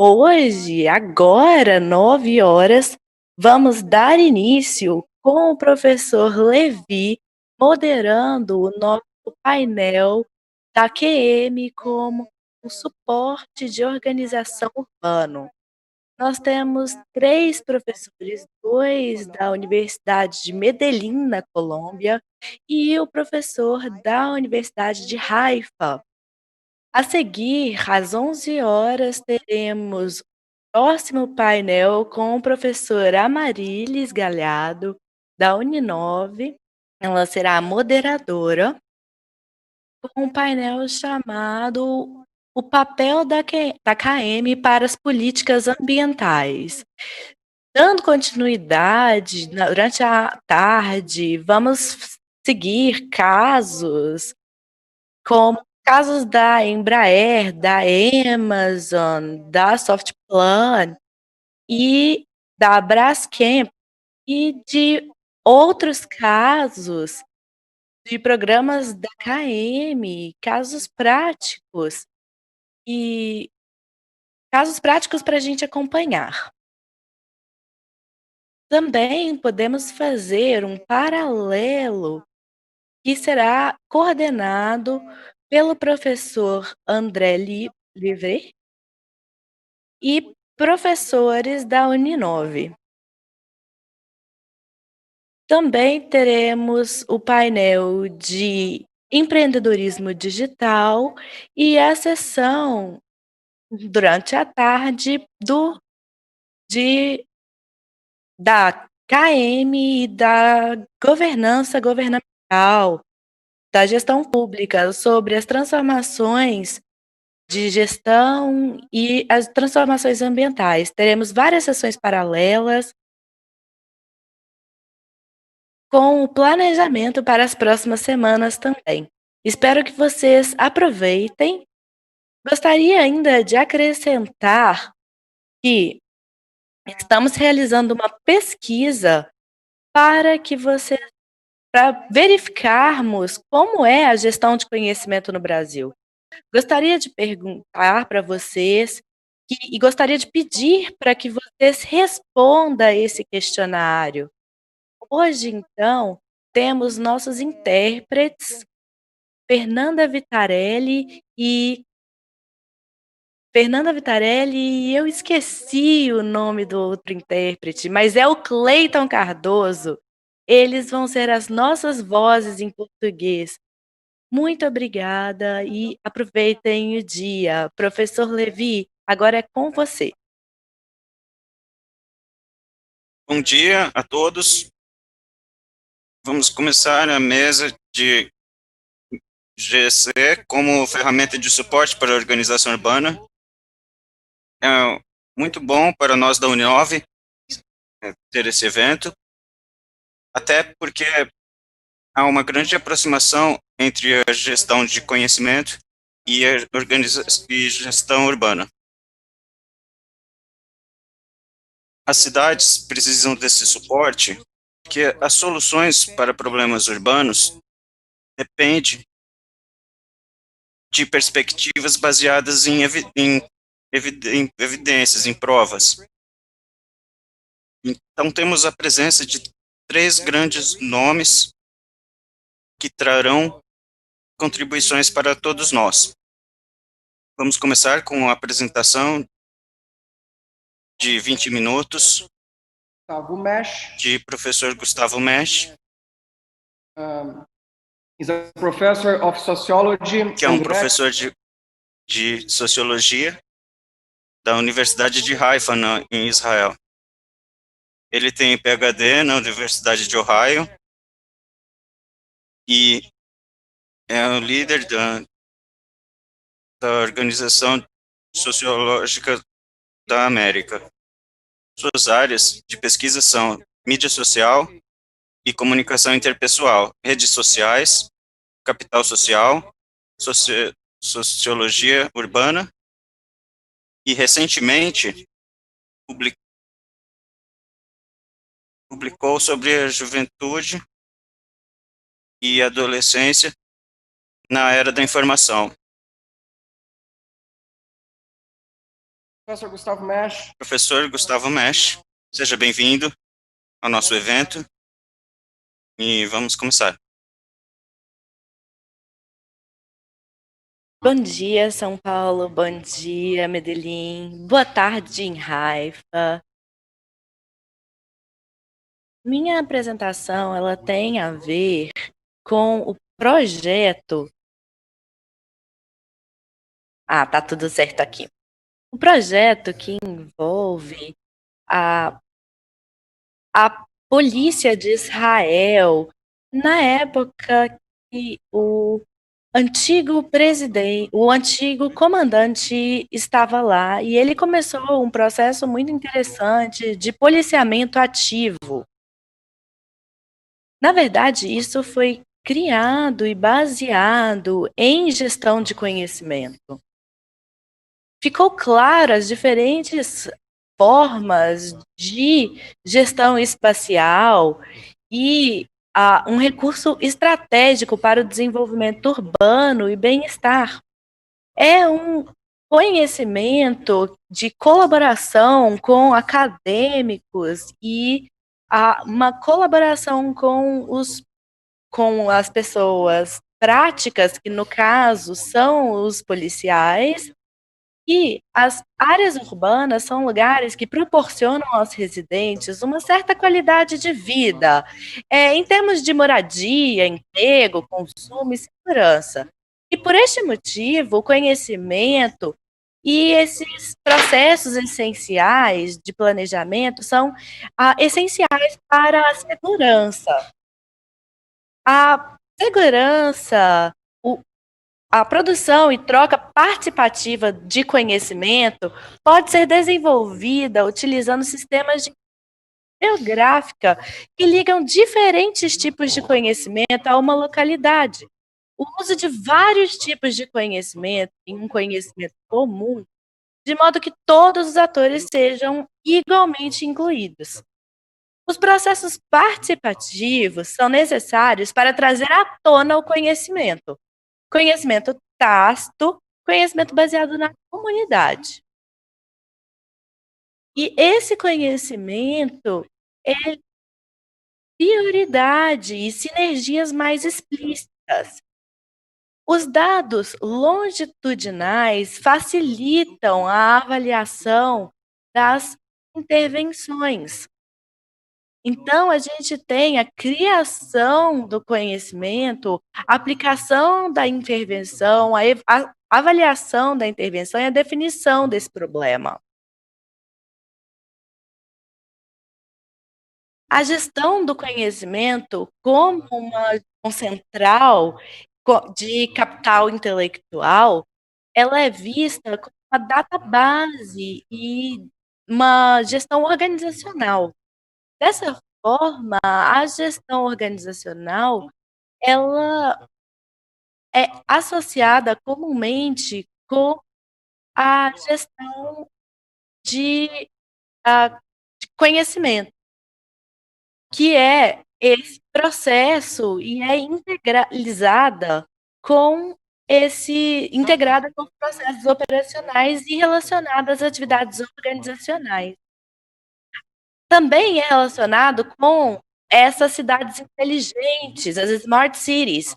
Hoje, agora, 9 horas, vamos dar início com o professor Levi moderando o nosso painel da QM como um suporte de organização urbano. Nós temos 3 professores, 2 da Universidade de Medellín, na Colômbia, e o professor da Universidade de Haifa. A seguir, às 11 horas, teremos o próximo painel com o professor Amarilis Galhardo, da Uninove. Ela será a moderadora, com um painel chamado O papel da KM para as políticas ambientais. Dando continuidade, durante a tarde, vamos seguir casos como casos da Embraer, da Amazon, da Softplan e da Braskem, e de outros casos de programas da KM, e casos práticos para a gente acompanhar. Também podemos fazer um paralelo que será coordenado pelo professor André Livre e professores da Uninove. Também teremos o painel de empreendedorismo digital e a sessão durante a tarde de da KM e da governança governamental, da gestão pública, sobre as transformações de gestão e as transformações ambientais. Teremos várias sessões paralelas com o planejamento para as próximas semanas também. Espero que vocês aproveitem. Gostaria ainda de acrescentar que estamos realizando uma pesquisa para que você para verificarmos como é a gestão de conhecimento no Brasil. Gostaria de perguntar para vocês e gostaria de pedir para que vocês respondam a esse questionário. Hoje, então, temos nossos intérpretes, Fernanda Vitarelli e eu esqueci o nome do outro intérprete, mas é o Cleiton Cardoso. Eles vão ser as nossas vozes em português. Muito obrigada e aproveitem o dia. Professor Levi, agora é com você. Bom dia a todos. Vamos começar a mesa de GC como ferramenta de suporte para a organização urbana. É muito bom para nós da Uninove ter esse evento, até porque há uma grande aproximação entre a gestão de conhecimento e a e gestão urbana. As cidades precisam desse suporte, porque as soluções para problemas urbanos dependem de perspectivas baseadas em evidências, em provas. Então, temos a presença de 3 grandes nomes que trarão contribuições para todos nós. Vamos começar com a apresentação de 20 minutos de professor Gustavo Mesch, que é um professor de sociologia da Universidade de Haifa, em Israel. Ele tem PhD na Universidade de Ohio e é o líder da Organização Sociológica da América. Suas áreas de pesquisa são mídia social e comunicação interpessoal, redes sociais, capital social, sociologia urbana e, recentemente, publicou sobre a juventude e adolescência na era da informação. Professor Gustavo Mesh. Professor Gustavo Mesh, seja bem-vindo ao nosso evento e vamos começar. Bom dia, São Paulo. Bom dia, Medellín. Boa tarde, em Haifa. Minha apresentação, ela tem a ver com o projeto. Tá tudo certo aqui. O projeto que envolve a polícia de Israel, na época que o antigo comandante estava lá, e ele começou um processo muito interessante de policiamento ativo. Na verdade, isso foi criado e baseado em gestão de conhecimento. Ficou claro as diferentes formas de gestão espacial e um recurso estratégico para o desenvolvimento urbano e bem-estar. É um conhecimento de colaboração com acadêmicos e uma colaboração com as pessoas práticas, que no caso são os policiais. E as áreas urbanas são lugares que proporcionam aos residentes uma certa qualidade de vida, em termos de moradia, emprego, consumo e segurança. E por este motivo, o conhecimento e esses processos essenciais de planejamento são essenciais para a segurança. A segurança, a produção e troca participativa de conhecimento pode ser desenvolvida utilizando sistemas de geográfica que ligam diferentes tipos de conhecimento a uma localidade. O uso de vários tipos de conhecimento em um conhecimento comum, de modo que todos os atores sejam igualmente incluídos. Os processos participativos são necessários para trazer à tona o conhecimento. Conhecimento tácito, conhecimento baseado na comunidade. E esse conhecimento é prioridade e sinergias mais explícitas. Os dados longitudinais facilitam a avaliação das intervenções. Então, a gente tem a criação do conhecimento, a aplicação da intervenção, a avaliação da intervenção e a definição desse problema. A gestão do conhecimento como um central de capital intelectual, ela é vista como uma database e uma gestão organizacional. Dessa forma, a gestão organizacional, ela é associada comumente com a gestão de conhecimento, que é esse processo e é integrada com os processos operacionais e relacionada às atividades organizacionais. Também é relacionado com essas cidades inteligentes, as smart cities,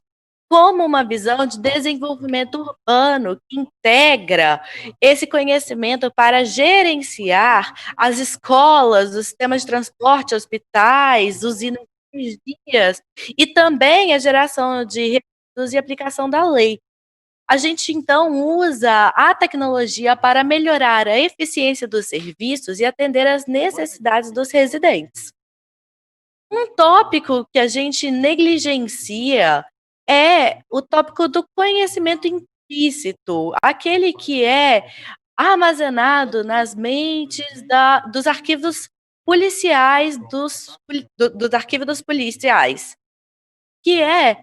como uma visão de desenvolvimento urbano que integra esse conhecimento para gerenciar as escolas, os sistemas de transporte, hospitais, usinas de energias e também a geração de recursos e aplicação da lei. A gente, então, usa a tecnologia para melhorar a eficiência dos serviços e atender às necessidades dos residentes. Um tópico que a gente negligencia é o tópico do conhecimento implícito, aquele que é armazenado nas mentes dos arquivos policiais, dos arquivos dos policiais, que é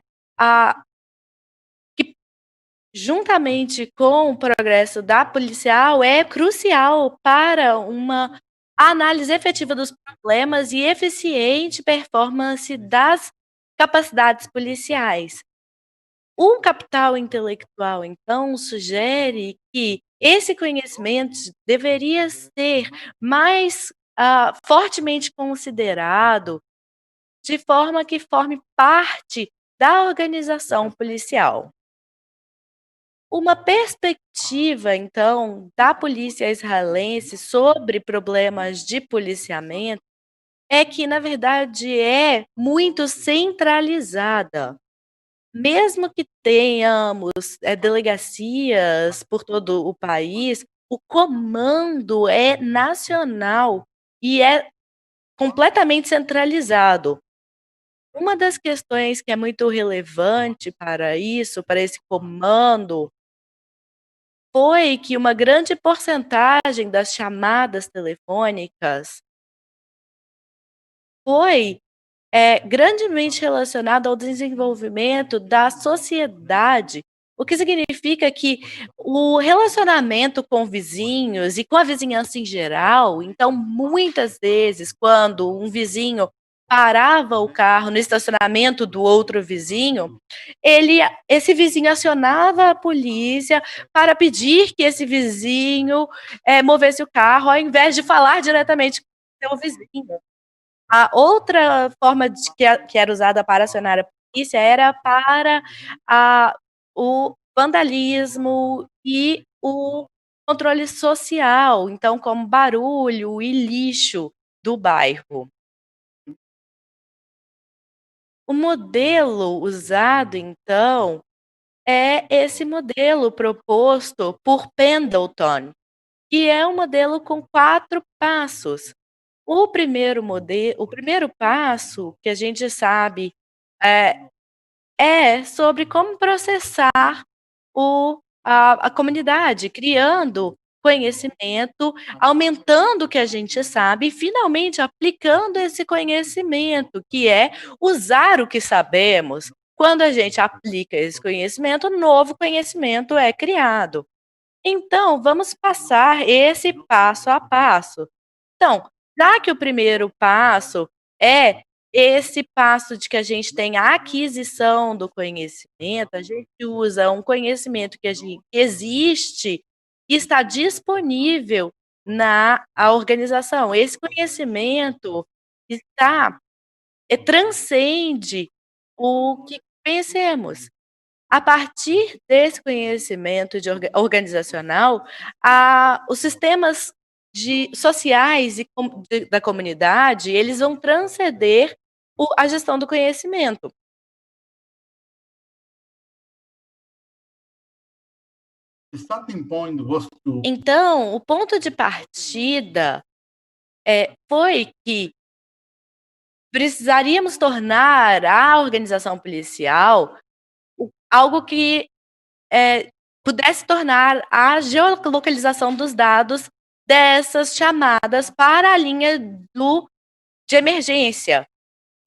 juntamente com o progresso da policial, é crucial para uma análise efetiva dos problemas e eficiente performance das capacidades policiais. O capital intelectual, então, sugere que esse conhecimento deveria ser mais fortemente considerado, de forma que forme parte da organização policial. Uma perspectiva, então, da polícia israelense sobre problemas de policiamento é que, na verdade, é muito centralizada. Mesmo que tenhamos, delegacias por todo o país, o comando é nacional e é completamente centralizado. Uma das questões que é muito relevante para isso, para esse comando, foi que uma grande porcentagem das chamadas telefônicas foi grandemente relacionado ao desenvolvimento da sociedade, o que significa que o relacionamento com vizinhos e com a vizinhança em geral, então, muitas vezes, quando um vizinho parava o carro no estacionamento do outro vizinho, esse vizinho acionava a polícia para pedir que esse vizinho movesse o carro, ao invés de falar diretamente com o seu vizinho. A outra forma que era usada para acionar a polícia era para a o vandalismo e o controle social, então como barulho e lixo do bairro. O modelo usado, então, é esse modelo proposto por Pendleton, que é um modelo com 4 passos. O primeiro passo que a gente sabe, eh, é sobre como processar a comunidade, criando conhecimento, aumentando o que a gente sabe e finalmente aplicando esse conhecimento, que é usar o que sabemos. Quando a gente aplica esse conhecimento, novo conhecimento é criado. Então, vamos passar esse passo a passo. Então, já que o primeiro passo é esse passo de que a gente tem a aquisição do conhecimento, a gente usa um conhecimento que existe e está disponível na a organização. Esse conhecimento está transcende o que conhecemos. A partir desse conhecimento organizacional, os sistemas sociais da comunidade, eles vão transcender a gestão do conhecimento. Então, o ponto de partida foi que precisaríamos tornar a organização policial algo que pudesse tornar a geolocalização dos dados dessas chamadas para a linha de emergência.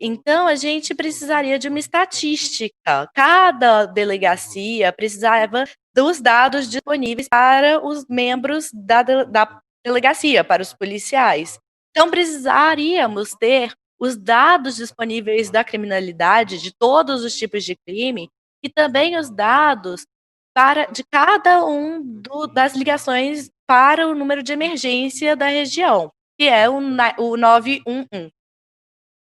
Então, a gente precisaria de uma estatística. Cada delegacia precisava dos dados disponíveis para os membros da delegacia, para os policiais. Então, precisaríamos ter os dados disponíveis da criminalidade, de todos os tipos de crime, e também os dados de cada das ligações para o número de emergência da região, que é o 911.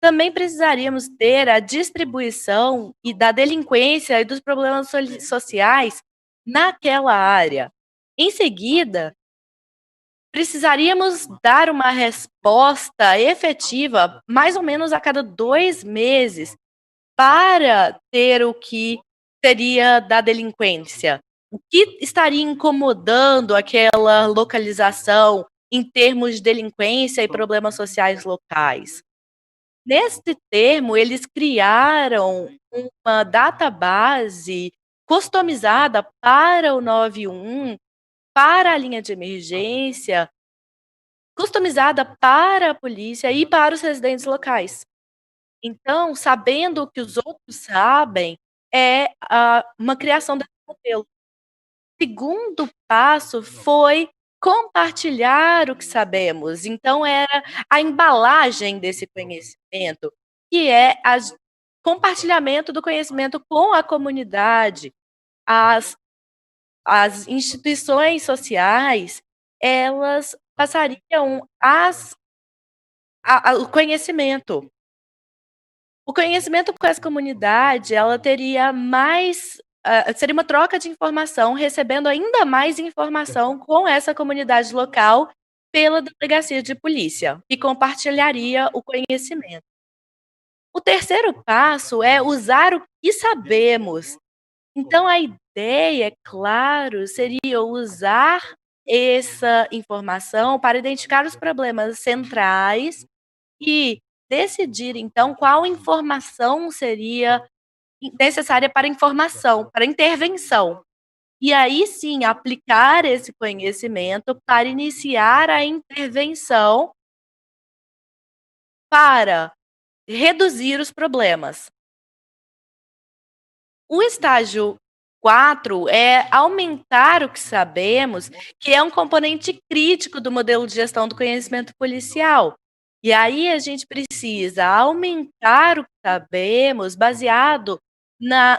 Também precisaríamos ter a distribuição e da delinquência e dos problemas sociais naquela área. Em seguida, precisaríamos dar uma resposta efetiva, mais ou menos a cada 2 meses, para ter o que seria da delinquência. O que estaria incomodando aquela localização em termos de delinquência e problemas sociais locais? Nesse termo, eles criaram uma database customizada para o 911, para a linha de emergência, customizada para a polícia e para os residentes locais. Então, sabendo o que os outros sabem, é uma criação desse modelo. Segundo passo foi compartilhar o que sabemos, então era a embalagem desse conhecimento, que é compartilhamento do conhecimento com a comunidade. As as instituições sociais, elas passariam o conhecimento. O conhecimento com essa comunidade, ela teria mais seria uma troca de informação, recebendo ainda mais informação com essa comunidade local pela delegacia de polícia, que compartilharia o conhecimento. O terceiro passo é usar o que sabemos. Então a ideia, é claro, seria usar essa informação para identificar os problemas centrais e decidir, então, qual informação seria necessária para informação, para intervenção. E aí sim, aplicar esse conhecimento para iniciar a intervenção para reduzir os problemas. O estágio 4 é aumentar o que sabemos, que é um componente crítico do modelo de gestão do conhecimento policial. E aí a gente precisa aumentar o que sabemos baseado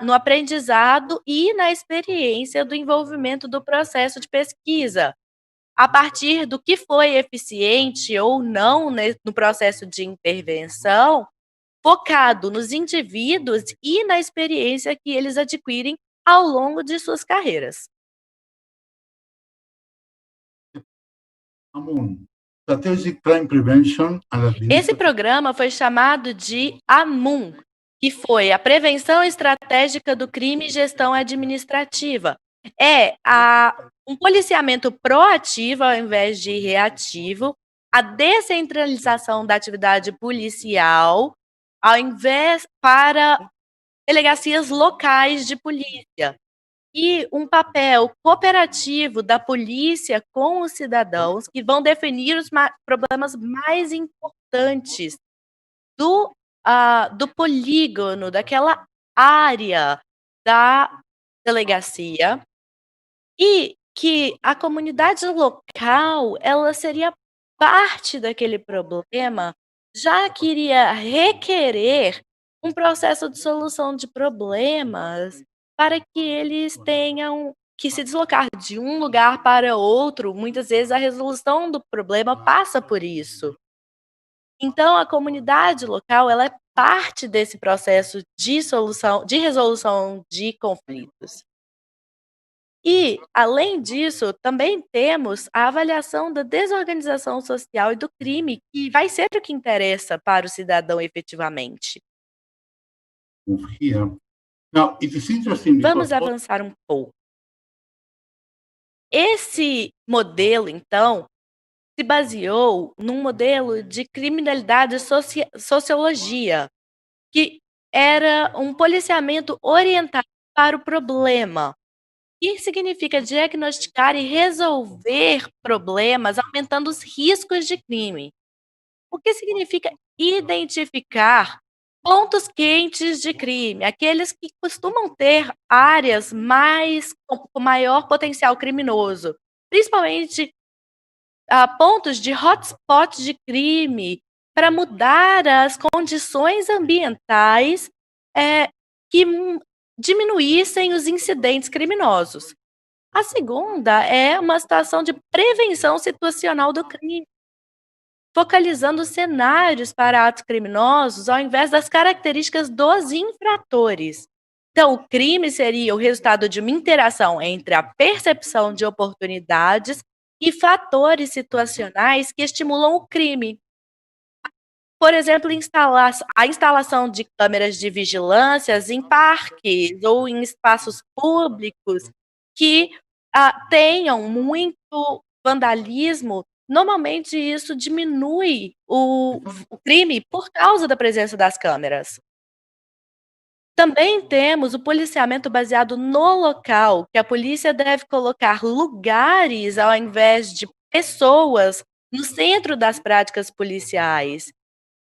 no aprendizado e na experiência do envolvimento do processo de pesquisa, a partir do que foi eficiente ou não no processo de intervenção, focado nos indivíduos e na experiência que eles adquirem ao longo de suas carreiras. Strategic Crime Prevention Esse programa foi chamado de AMUN, que foi a Prevenção Estratégica do Crime e Gestão Administrativa. É um policiamento proativo ao invés de reativo, a descentralização da atividade policial, ao invés para delegacias locais de polícia. E um papel cooperativo da polícia com os cidadãos, que vão definir os problemas mais importantes do polígono, daquela área da delegacia, e que a comunidade local, ela seria parte daquele problema, já que iria requerer um processo de solução de problemas para que eles tenham que se deslocar de um lugar para outro. Muitas vezes a resolução do problema passa por isso. Então a comunidade local, ela é parte desse processo de resolução de conflitos. E, além disso, também temos a avaliação da desorganização social e do crime, que vai ser o que interessa para o cidadão efetivamente. Vamos avançar um pouco. Esse modelo, então, se baseou num modelo de criminalidade sociologia, que era um policiamento orientado para o problema. Que significa diagnosticar e resolver problemas, aumentando os riscos de crime. O que significa identificar pontos quentes de crime, aqueles que costumam ter áreas com maior potencial criminoso, principalmente pontos de hotspots de crime, para mudar as condições ambientais que diminuíssem os incidentes criminosos. A segunda é uma situação de prevenção situacional do crime, focalizando cenários para atos criminosos ao invés das características dos infratores. Então, o crime seria o resultado de uma interação entre a percepção de oportunidades e fatores situacionais que estimulam o crime. Por exemplo, a instalação de câmeras de vigilância em parques ou em espaços públicos que tenham muito vandalismo. Normalmente isso diminui o crime por causa da presença das câmeras. Também temos o policiamento baseado no local, que a polícia deve colocar lugares ao invés de pessoas no centro das práticas policiais.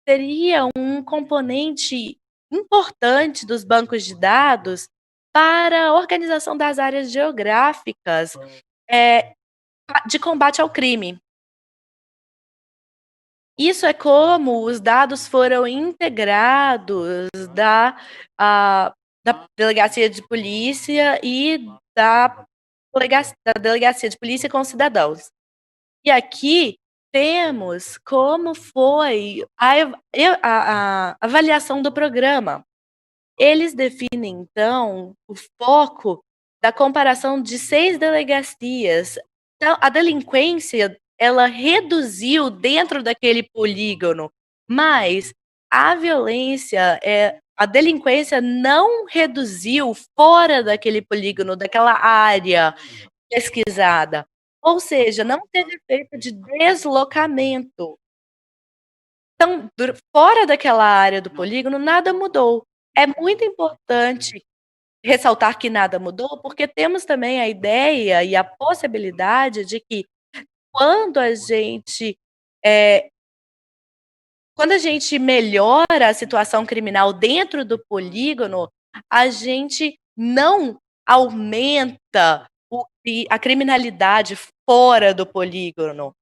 Seria um componente importante dos bancos de dados para a organização das áreas geográficas de combate ao crime. Isso é como os dados foram integrados da delegacia de polícia e da da Delegacia de Polícia com Cidadãos. E aqui temos como foi a avaliação do programa. Eles definem, então, o foco da comparação de 6 delegacias. Então, a delinquência, ela reduziu dentro daquele polígono, mas a violência, a delinquência não reduziu fora daquele polígono, daquela área pesquisada. Ou seja, não teve efeito de deslocamento. Então, fora daquela área do polígono, nada mudou. É muito importante ressaltar que nada mudou, porque temos também a ideia e a possibilidade de que quando a gente melhora a situação criminal dentro do polígono, a gente não aumenta a criminalidade fora do polígono.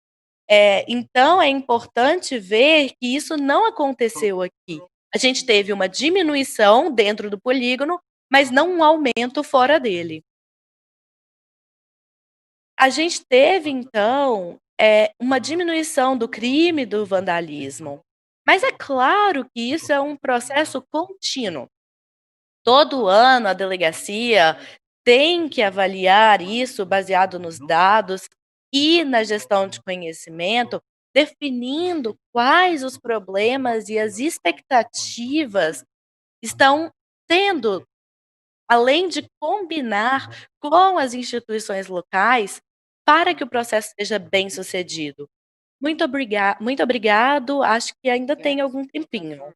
Então, é importante ver que isso não aconteceu aqui. A gente teve uma diminuição dentro do polígono, mas não um aumento fora dele. A gente teve, então, uma diminuição do crime e do vandalismo. Mas é claro que isso é um processo contínuo. Todo ano a delegacia tem que avaliar isso baseado nos dados e na gestão de conhecimento, definindo quais os problemas e as expectativas estão tendo, além de combinar com as instituições locais para que o processo seja bem-sucedido. Muito obrigado, acho que ainda tem algum tempinho.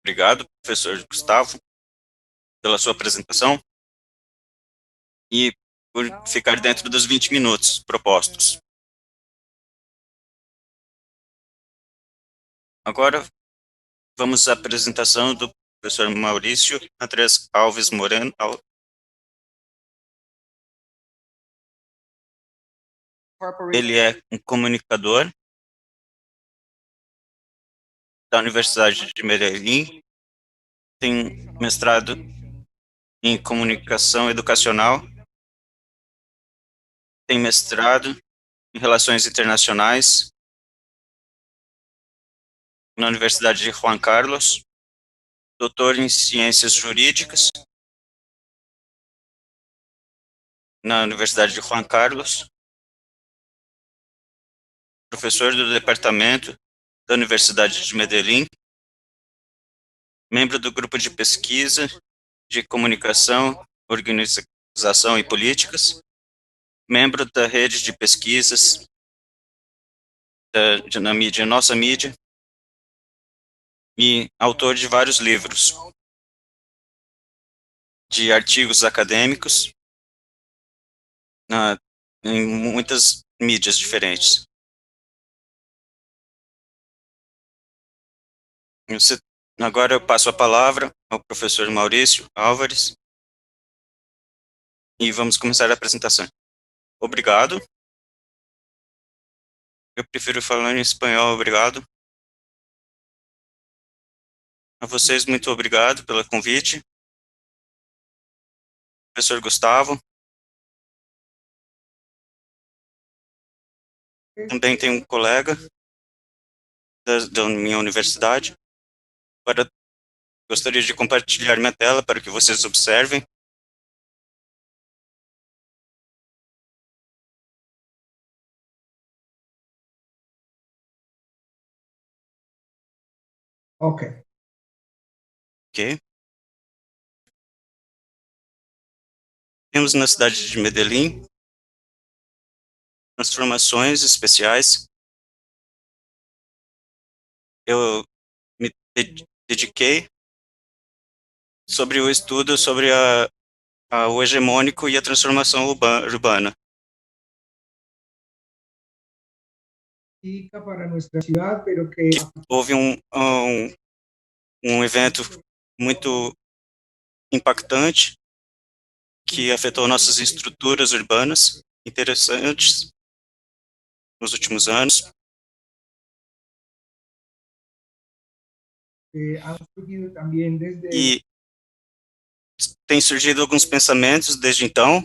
Obrigado, professor Gustavo, pela sua apresentação e por ficar dentro dos 20 minutos propostos. Agora, vamos à apresentação do professor Maurício Andrés Alves Moreno. Ele é um comunicador da Universidade de Medellín, tem mestrado em comunicação educacional, tem mestrado em relações internacionais na Universidade de Juan Carlos, doutor em ciências jurídicas na Universidade de Juan Carlos, professor do departamento da Universidade de Medellín, membro do grupo de pesquisa de comunicação, organização e políticas, membro da rede de pesquisas na mídia Nossa Mídia e autor de vários livros, de artigos acadêmicos em muitas mídias diferentes. Agora eu passo a palavra ao professor Maurício Álvares e vamos começar a apresentação. Obrigado. Eu prefiro falar em espanhol, obrigado. A vocês, muito obrigado pelo convite. Professor Gustavo. Também tem um colega da minha universidade. Gostaria de compartilhar minha tela para que vocês observem. Ok. Temos na cidade de Medellín transformações especiais. Eu me dediquei sobre o estudo sobre o hegemônico e a transformação urbana. Houve um evento muito impactante que afetou nossas estruturas urbanas interessantes nos últimos anos. E Tem surgido alguns pensamentos desde então.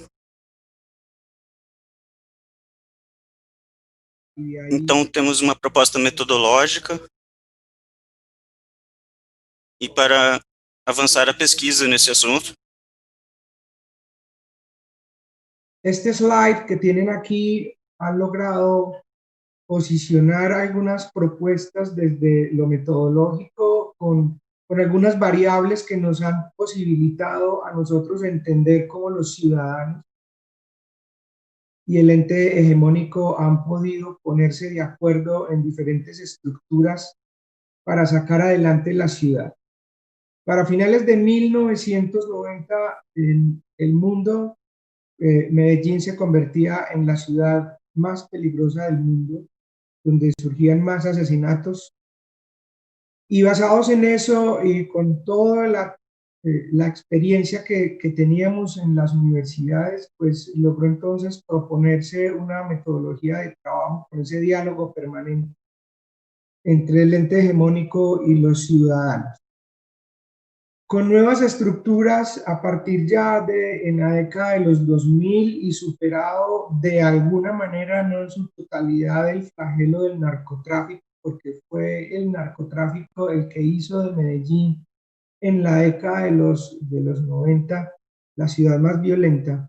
Então, temos uma proposta metodológica e para avançar a pesquisa nesse assunto. Este slide que tienen aquí ha logrado posicionar algunas propuestas desde lo metodológico con algunas variables que nos han posibilitado a nosotros entender cómo los ciudadanos y el ente hegemónico han podido ponerse de acuerdo en diferentes estructuras para sacar adelante la ciudad. Para finales de 1990, en el mundo, Medellín se convertía en la ciudad más peligrosa del mundo, donde surgían más asesinatos. Y basados en eso y con toda la experiencia que teníamos en las universidades, pues logró entonces proponerse una metodología de trabajo con ese diálogo permanente entre el ente hegemónico y los ciudadanos. Con nuevas estructuras a partir ya de en la década de los 2000 y superado de alguna manera, no en su totalidad, el flagelo del narcotráfico, porque fue el narcotráfico el que hizo de Medellín en la década de los 90 la ciudad más violenta.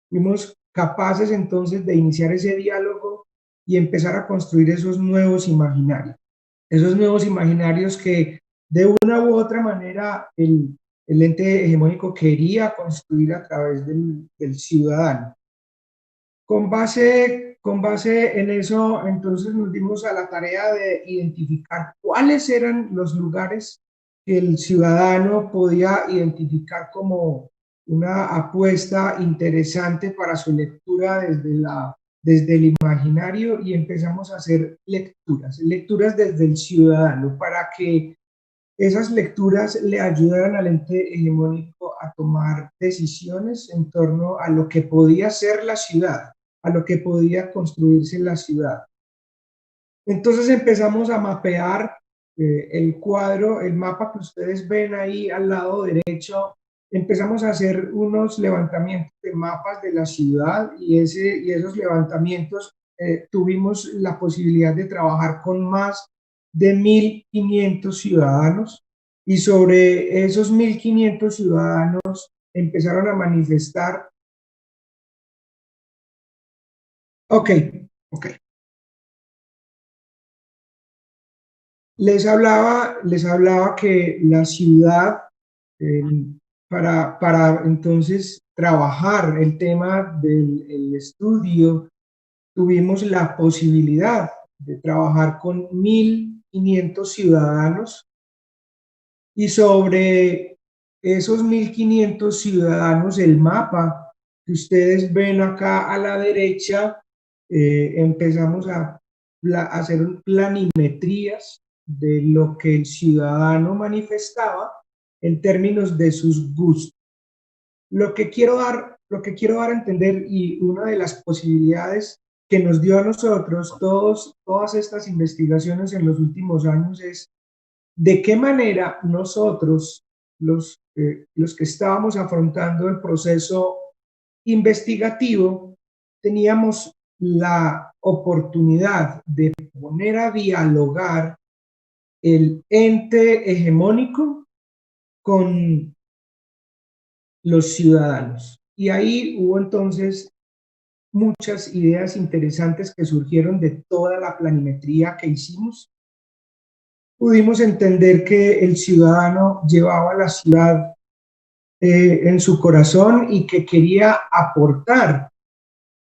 Fuimos capaces entonces de iniciar ese diálogo y empezar a construir esos nuevos imaginarios que de una u otra manera el ente hegemónico quería construir a través del ciudadano. Con base en eso, entonces nos dimos a la tarea de identificar cuáles eran los lugares que el ciudadano podía identificar como una apuesta interesante para su lectura desde el imaginario, y empezamos a hacer lecturas desde el ciudadano para que esas lecturas le ayudaran al ente hegemónico a tomar decisiones en torno a lo que podía ser la ciudad, a lo que podía construirse la ciudad. Entonces empezamos a mapear el cuadro, el mapa que ustedes ven ahí al lado derecho. Empezamos a hacer unos levantamientos de mapas de la ciudad y esos levantamientos tuvimos la posibilidad de trabajar con más de 1.500 ciudadanos, y sobre esos 1.500 ciudadanos empezaron a manifestar. Ok. Les hablaba que la ciudad, para entonces trabajar el tema del estudio, tuvimos la posibilidad de trabajar con 1.500 ciudadanos, y sobre esos 1.500 ciudadanos, el mapa que ustedes ven acá a la derecha, empezamos a hacer planimetrías de lo que el ciudadano manifestaba en términos de sus gustos. Lo que quiero dar a entender, y una de las posibilidades que nos dio a nosotros todas estas investigaciones en los últimos años, es de qué manera nosotros, los que estábamos afrontando el proceso investigativo, teníamos la oportunidad de poner a dialogar el ente hegemónico con los ciudadanos. Y ahí hubo entonces muchas ideas interesantes que surgieron de toda la planimetría que hicimos. Pudimos entender que el ciudadano llevaba la ciudad en su corazón y que quería aportar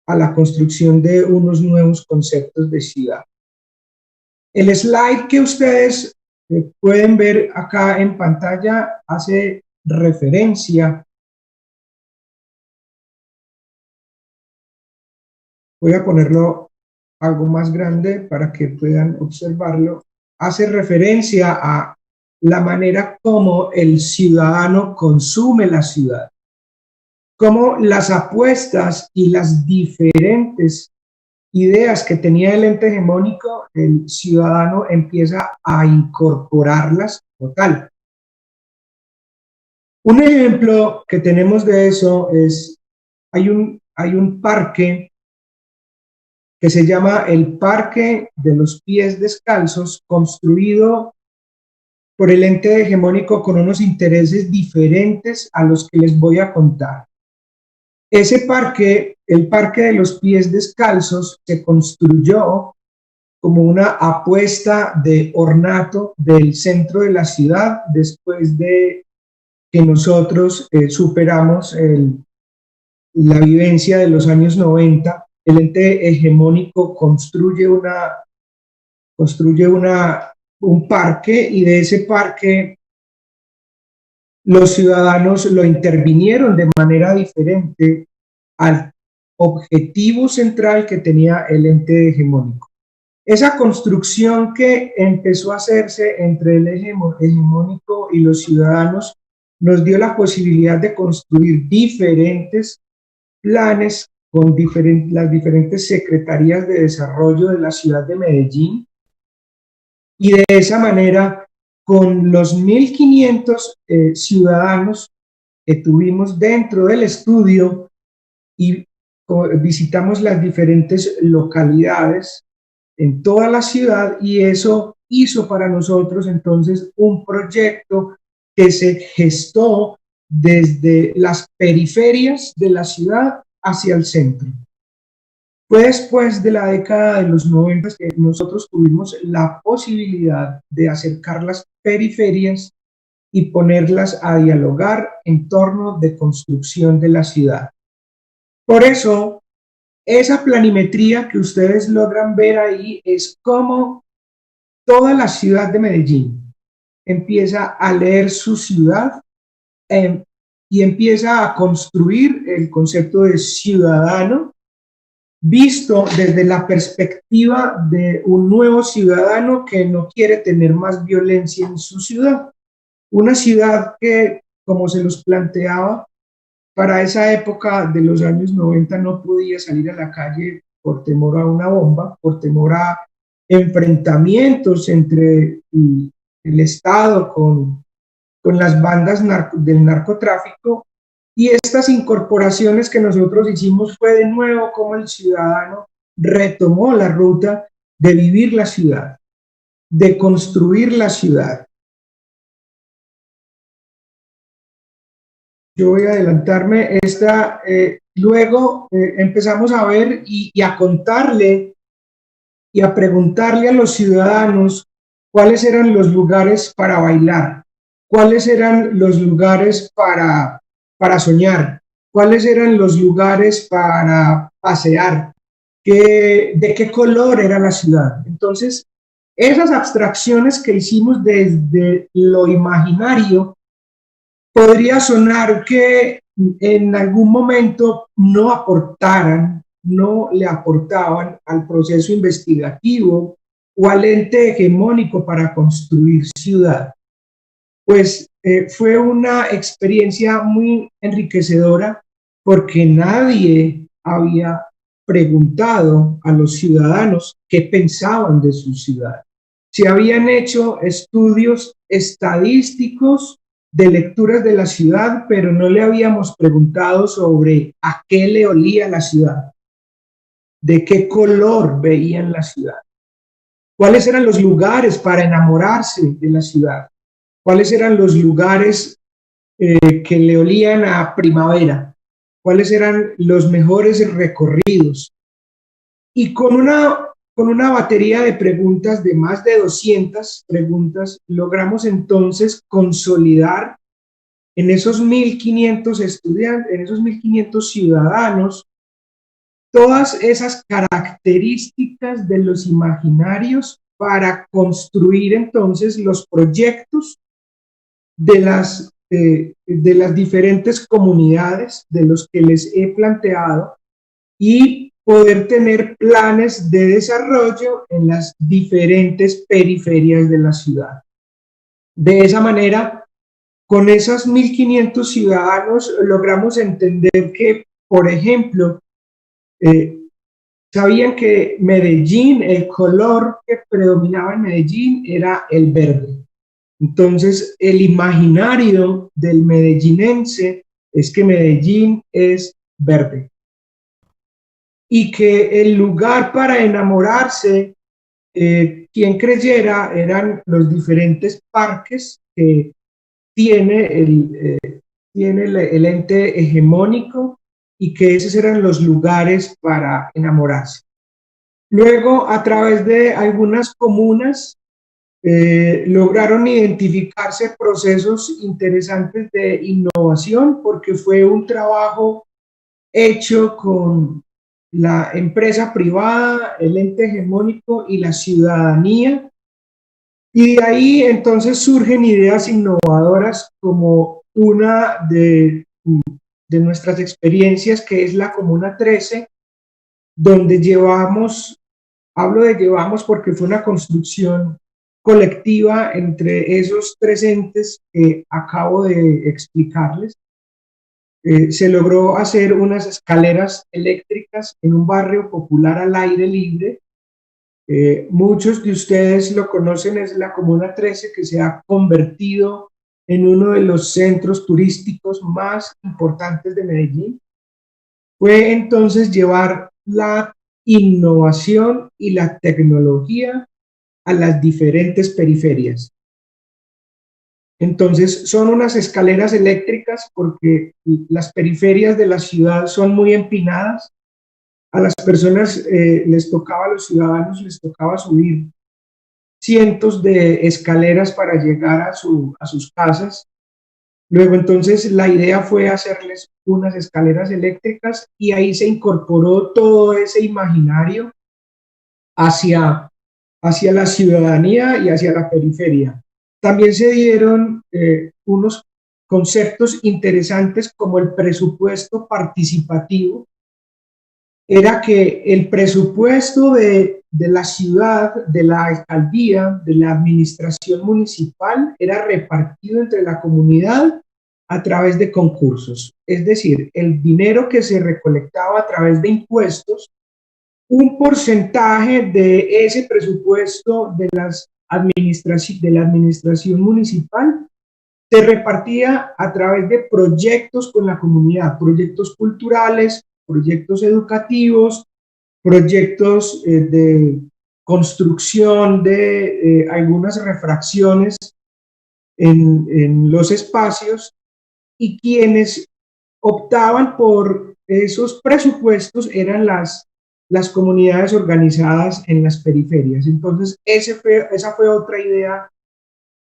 a la construcción de unos nuevos conceptos de ciudad. El slide que ustedes pueden ver acá en pantalla hace referencia. Voy a ponerlo algo más grande para que puedan observarlo. Hace referencia a la manera como el ciudadano consume la ciudad, cómo las apuestas y las diferentes ideas que tenía el ente hegemónico, el ciudadano empieza a incorporarlas como tal. Un ejemplo que tenemos de eso es, hay un parque que se llama el Parque de los Pies Descalzos, construido por el ente hegemónico con unos intereses diferentes a los que les voy a contar. Ese parque, el Parque de los Pies Descalzos, se construyó como una apuesta de ornato del centro de la ciudad después de que nosotros superamos la vivencia de los años 90. El ente hegemónico construye un parque, y de ese parque los ciudadanos lo intervinieron de manera diferente al objetivo central que tenía el ente hegemónico. Esa construcción que empezó a hacerse entre el hegemónico y los ciudadanos nos dio la posibilidad de construir diferentes planes con las diferentes secretarías de desarrollo de la ciudad de Medellín, y de esa manera, con los 1.500 ciudadanos que tuvimos dentro del estudio y visitamos las diferentes localidades en toda la ciudad, y eso hizo para nosotros entonces un proyecto que se gestó desde las periferias de la ciudad hacia el centro. Fue después de la década de los 90 que nosotros tuvimos la posibilidad de acercar las periferias y ponerlas a dialogar en torno de construcción de la ciudad. Por eso, esa planimetría que ustedes logran ver ahí es como toda la ciudad de Medellín empieza a leer su ciudad y empieza a construir el concepto de ciudadano visto desde la perspectiva de un nuevo ciudadano que no quiere tener más violencia en su ciudad. Una ciudad que, como se los planteaba, para esa época de los años 90 no podía salir a la calle por temor a una bomba, por temor a enfrentamientos entre el Estado con las bandas del narcotráfico. Y estas incorporaciones que nosotros hicimos fue de nuevo como el ciudadano retomó la ruta de vivir la ciudad, de construir la ciudad. Yo voy a adelantarme. Luego empezamos a ver y a contarle y a preguntarle a los ciudadanos cuáles eran los lugares para bailar, cuáles eran los lugares para soñar, cuáles eran los lugares para pasear, de qué color era la ciudad. Entonces, esas abstracciones que hicimos desde lo imaginario, podría sonar que en algún momento no le aportaban al proceso investigativo o al ente hegemónico para construir ciudad. Pues fue una experiencia muy enriquecedora porque nadie había preguntado a los ciudadanos qué pensaban de su ciudad. Se habían hecho estudios estadísticos de lecturas de la ciudad, pero no le habíamos preguntado sobre a qué le olía la ciudad, de qué color veían la ciudad, cuáles eran los lugares para enamorarse de la ciudad, cuáles eran los lugares que le olían a primavera, cuáles eran los mejores recorridos. Y con una batería de preguntas, de más de 200 preguntas, logramos entonces consolidar en esos 1.500 estudiantes, en esos 1.500 ciudadanos, todas esas características de los imaginarios para construir entonces los proyectos de las diferentes comunidades de los que les he planteado y poder tener planes de desarrollo en las diferentes periferias de la ciudad. De esa manera, con esos 1.500 ciudadanos logramos entender que, por ejemplo, sabían que Medellín, el color que predominaba en Medellín era el verde. Entonces, el imaginario del medellinense es que Medellín es verde y que el lugar para enamorarse, quien creyera, eran los diferentes parques que tiene el ente hegemónico y que esos eran los lugares para enamorarse. Luego, a través de algunas comunas, lograron identificarse procesos interesantes de innovación porque fue un trabajo hecho con la empresa privada, el ente hegemónico y la ciudadanía. Y de ahí entonces surgen ideas innovadoras como una de nuestras experiencias, que es la Comuna 13, donde hablo de llevamos porque fue una construcción colectiva entre esos tres entes que acabo de explicarles. Se logró hacer unas escaleras eléctricas en un barrio popular al aire libre. Muchos de ustedes lo conocen, es la Comuna 13, que se ha convertido en uno de los centros turísticos más importantes de Medellín. Fue entonces llevar la innovación y la tecnología a las diferentes periferias. Entonces, son unas escaleras eléctricas porque las periferias de la ciudad son muy empinadas. A las personas a los ciudadanos les tocaba subir cientos de escaleras para llegar a sus casas. Luego, entonces, la idea fue hacerles unas escaleras eléctricas y ahí se incorporó todo ese imaginario hacia la ciudadanía y hacia la periferia. También se dieron unos conceptos interesantes como el presupuesto participativo. Era que el presupuesto de la ciudad, de la alcaldía, de la administración municipal, era repartido entre la comunidad a través de concursos. Es decir, el dinero que se recolectaba a través de impuestos, un porcentaje de ese presupuesto de la administración municipal se repartía a través de proyectos con la comunidad, proyectos culturales, proyectos educativos, proyectos de construcción de algunas refracciones en los espacios, y quienes optaban por esos presupuestos eran las comunidades organizadas en las periferias. Entonces, esa fue otra idea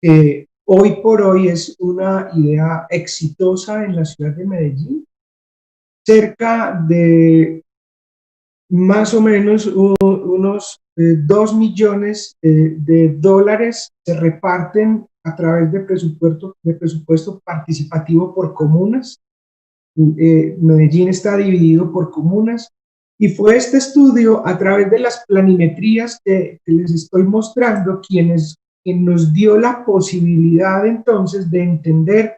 que hoy por hoy es una idea exitosa en la ciudad de Medellín. Cerca de más o menos unos 2 millones de dólares se reparten a través de presupuesto participativo por comunas. Medellín está dividido por comunas y fue este estudio a través de las planimetrías que les estoy mostrando quien nos dio la posibilidad entonces de entender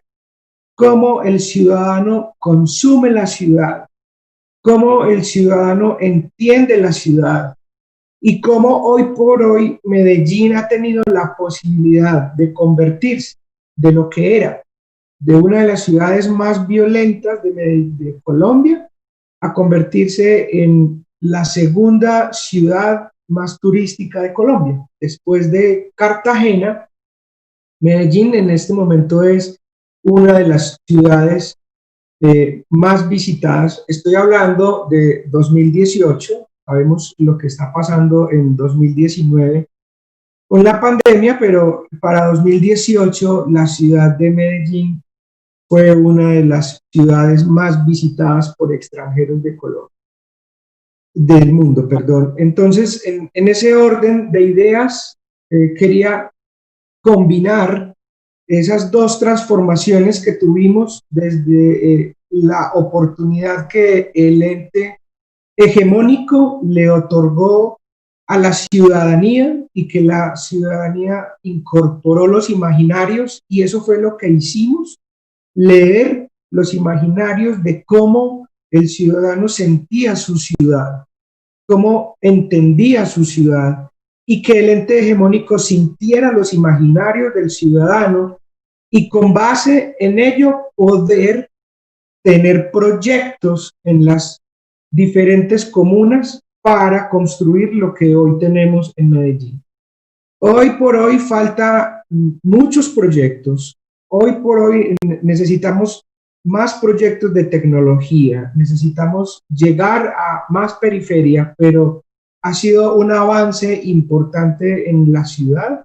cómo el ciudadano consume la ciudad, cómo el ciudadano entiende la ciudad y cómo hoy por hoy Medellín ha tenido la posibilidad de convertirse de lo que era, de una de las ciudades más violentas de Colombia, a convertirse en la segunda ciudad más turística de Colombia. Después de Cartagena, Medellín en este momento es una de las ciudades más visitadas. Estoy hablando de 2018, sabemos lo que está pasando en 2019 con la pandemia, pero para 2018 la ciudad de Medellín fue una de las ciudades más visitadas por extranjeros de Colombia, del mundo, perdón. Entonces, en ese orden de ideas, quería combinar esas dos transformaciones que tuvimos desde la oportunidad que el ente hegemónico le otorgó a la ciudadanía y que la ciudadanía incorporó los imaginarios, y eso fue lo que hicimos, leer los imaginarios de cómo el ciudadano sentía su ciudad, cómo entendía su ciudad, y que el ente hegemónico sintiera los imaginarios del ciudadano y con base en ello poder tener proyectos en las diferentes comunas para construir lo que hoy tenemos en Medellín. Hoy por hoy falta muchos proyectos. Hoy por hoy necesitamos más proyectos de tecnología, necesitamos llegar a más periferia, pero ha sido un avance importante en la ciudad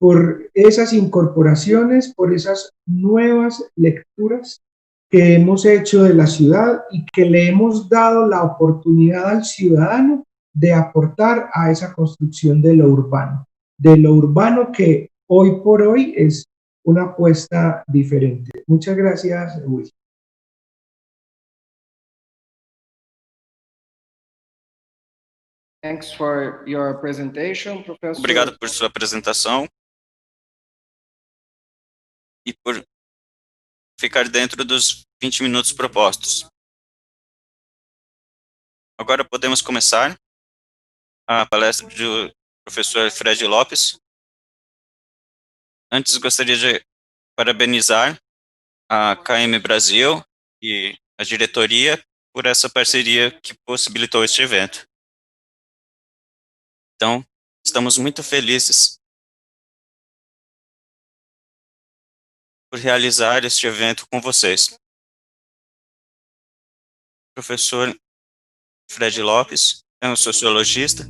por esas incorporaciones, por esas nuevas lecturas que hemos hecho de la ciudad y que le hemos dado la oportunidad al ciudadano de aportar a esa construcción de lo urbano que hoy por hoy es una apuesta diferente. Muchas gracias, Will. Thanks for your presentation, Professor. Obrigado por sua apresentação e por ficar dentro dos 20 minutos propostos. Agora podemos começar a palestra do professor Fred Lopes. Antes, gostaria de parabenizar a KM Brasil e a diretoria por essa parceria que possibilitou este evento. Então, estamos muito felizes por realizar este evento com vocês. O professor Fred Lopes é um sociologista,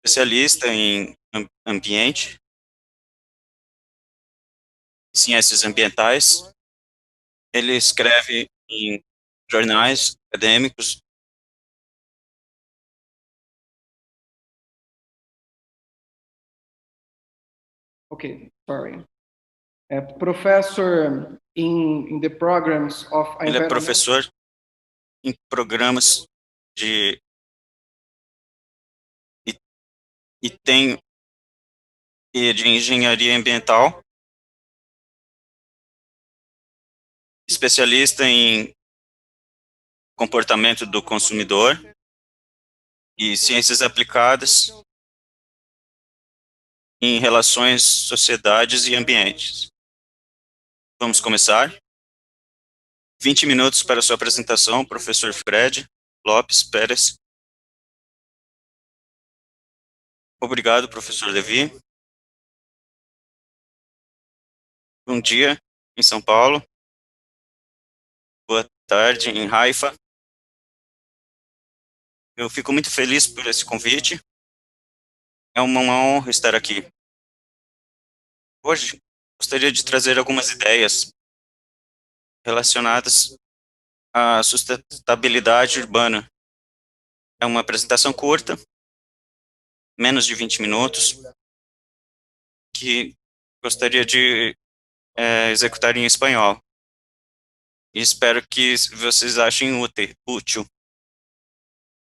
especialista em ambiente, ciências ambientais. Ele escreve em jornais acadêmicos. Okay, sorry. Professor in the programs of Ele é professor em programas de de engenharia ambiental, especialista em comportamento do consumidor e ciências aplicadas em relações, sociedades e ambientes. Vamos começar. 20 minutos para sua apresentação, professor Fred Lopes Pérez. Obrigado, professor Levi. Bom dia em São Paulo. Boa tarde em Haifa. Eu fico muito feliz por esse convite. É uma honra estar aqui. Hoje, gostaria de trazer algumas ideias relacionadas à sustentabilidade urbana. É uma apresentação curta, menos de 20 minutos, que gostaria de executar em espanhol. E espero que vocês achem útil.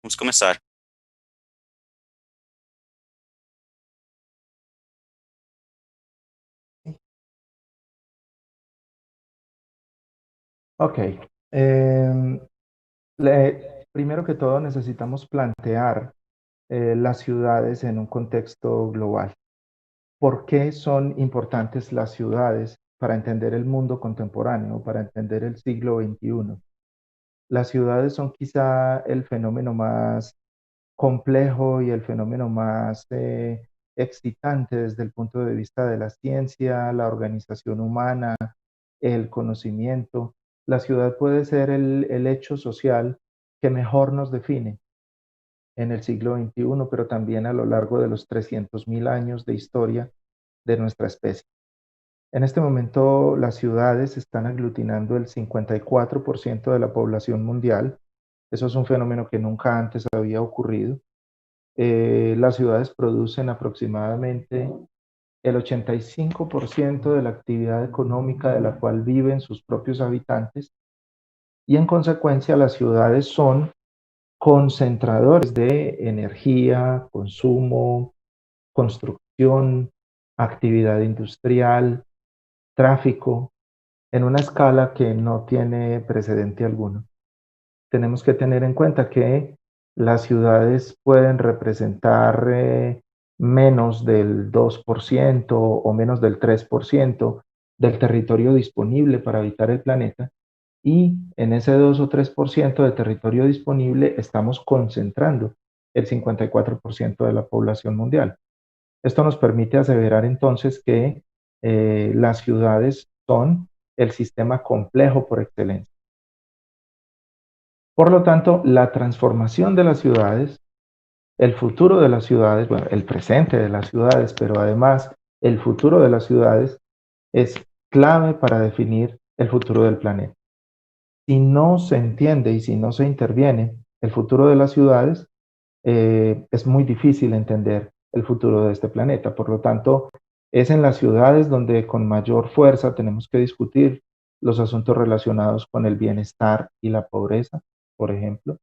Vamos começar. Ok. Primero que todo necesitamos plantear las ciudades en un contexto global. ¿Por qué son importantes las ciudades para entender el mundo contemporáneo, para entender el siglo XXI? Las ciudades son quizá el fenómeno más complejo y el fenómeno más excitante desde el punto de vista de la ciencia, la organización humana, el conocimiento. La ciudad puede ser el hecho social que mejor nos define en el siglo XXI, pero también a lo largo de los 300.000 años de historia de nuestra especie. En este momento, las ciudades están aglutinando el 54% de la población mundial. Eso es un fenómeno que nunca antes había ocurrido. Las ciudades producen aproximadamente el 85% de la actividad económica de la cual viven sus propios habitantes, y en consecuencia las ciudades son concentradores de energía, consumo, construcción, actividad industrial, tráfico, en una escala que no tiene precedente alguno. Tenemos que tener en cuenta que las ciudades pueden representar menos del 2% o menos del 3% del territorio disponible para habitar el planeta, y en ese 2 o 3% de territorio disponible estamos concentrando el 54% de la población mundial. Esto nos permite aseverar entonces que las ciudades son el sistema complejo por excelencia. Por lo tanto, la transformación de las ciudades, el futuro de las ciudades, bueno, el presente de las ciudades, pero además el futuro de las ciudades es clave para definir el futuro del planeta. Si no se entiende y si no se interviene el futuro de las ciudades, es muy difícil entender el futuro de este planeta. Por lo tanto, es en las ciudades donde con mayor fuerza tenemos que discutir los asuntos relacionados con el bienestar y la pobreza, por ejemplo.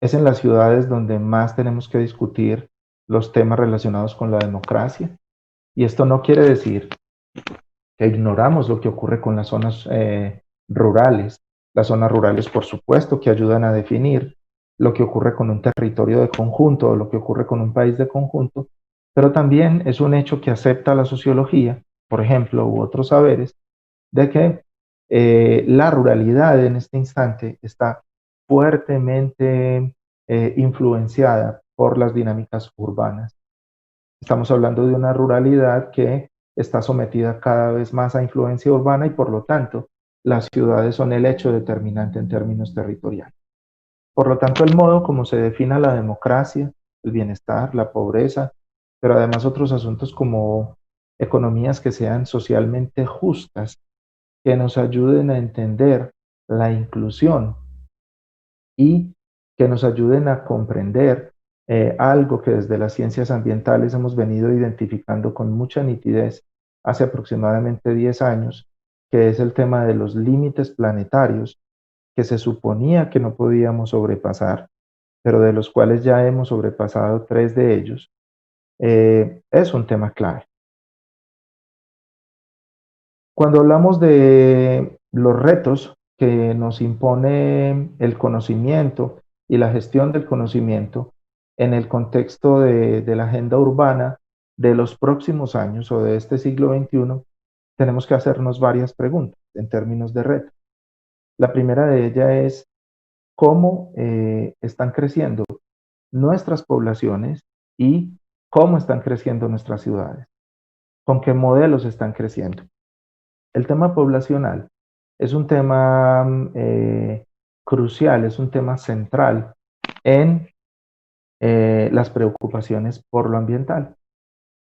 Es en las ciudades donde más tenemos que discutir los temas relacionados con la democracia. Y esto no quiere decir que ignoramos lo que ocurre con las zonas rurales. Las zonas rurales, por supuesto, que ayudan a definir lo que ocurre con un territorio de conjunto o lo que ocurre con un país de conjunto, pero también es un hecho que acepta la sociología, por ejemplo, u otros saberes, de que la ruralidad en este instante está fuertemente influenciada por las dinámicas urbanas. Estamos hablando de una ruralidad que está sometida cada vez más a influencia urbana y por lo tanto las ciudades son el hecho determinante en términos territoriales. Por lo tanto, el modo como se defina la democracia, el bienestar, la pobreza, pero además otros asuntos como economías que sean socialmente justas, que nos ayuden a entender la inclusión y que nos ayuden a comprender algo que desde las ciencias ambientales hemos venido identificando con mucha nitidez hace aproximadamente 10 años, que es el tema de los límites planetarios que se suponía que no podíamos sobrepasar, pero de los cuales ya hemos sobrepasado 3 de ellos, es un tema clave. Cuando hablamos de los retos que nos impone el conocimiento y la gestión del conocimiento en el contexto de la agenda urbana de los próximos años o de este siglo XXI, tenemos que hacernos varias preguntas en términos de reto. La primera de ellas es cómo están creciendo nuestras poblaciones y cómo están creciendo nuestras ciudades, con qué modelos están creciendo. El tema poblacional es un tema crucial, es un tema central en las preocupaciones por lo ambiental.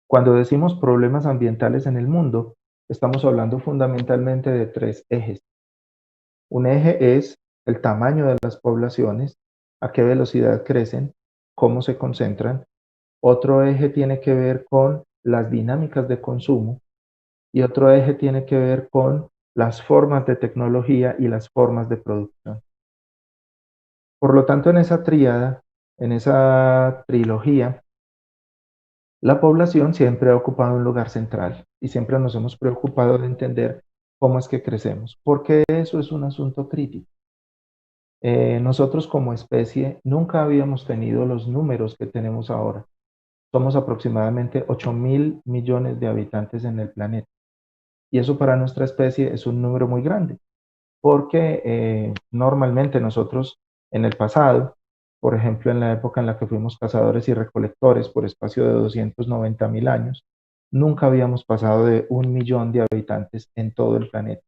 Cuando decimos problemas ambientales en el mundo, estamos hablando fundamentalmente de 3 ejes. Un eje es el tamaño de las poblaciones, a qué velocidad crecen, cómo se concentran. Otro eje tiene que ver con las dinámicas de consumo y otro eje tiene que ver con las formas de tecnología y las formas de producción. Por lo tanto, en esa tríada, en esa trilogía, la población siempre ha ocupado un lugar central y siempre nos hemos preocupado de entender cómo es que crecemos, porque eso es un asunto crítico. Nosotros como especie nunca habíamos tenido los números que tenemos ahora. Somos aproximadamente 8.000 millones de habitantes en el planeta. Y eso para nuestra especie es un número muy grande, porque normalmente nosotros en el pasado, por ejemplo en la época en la que fuimos cazadores y recolectores por espacio de 290.000 años, nunca habíamos pasado de 1 millón de habitantes en todo el planeta.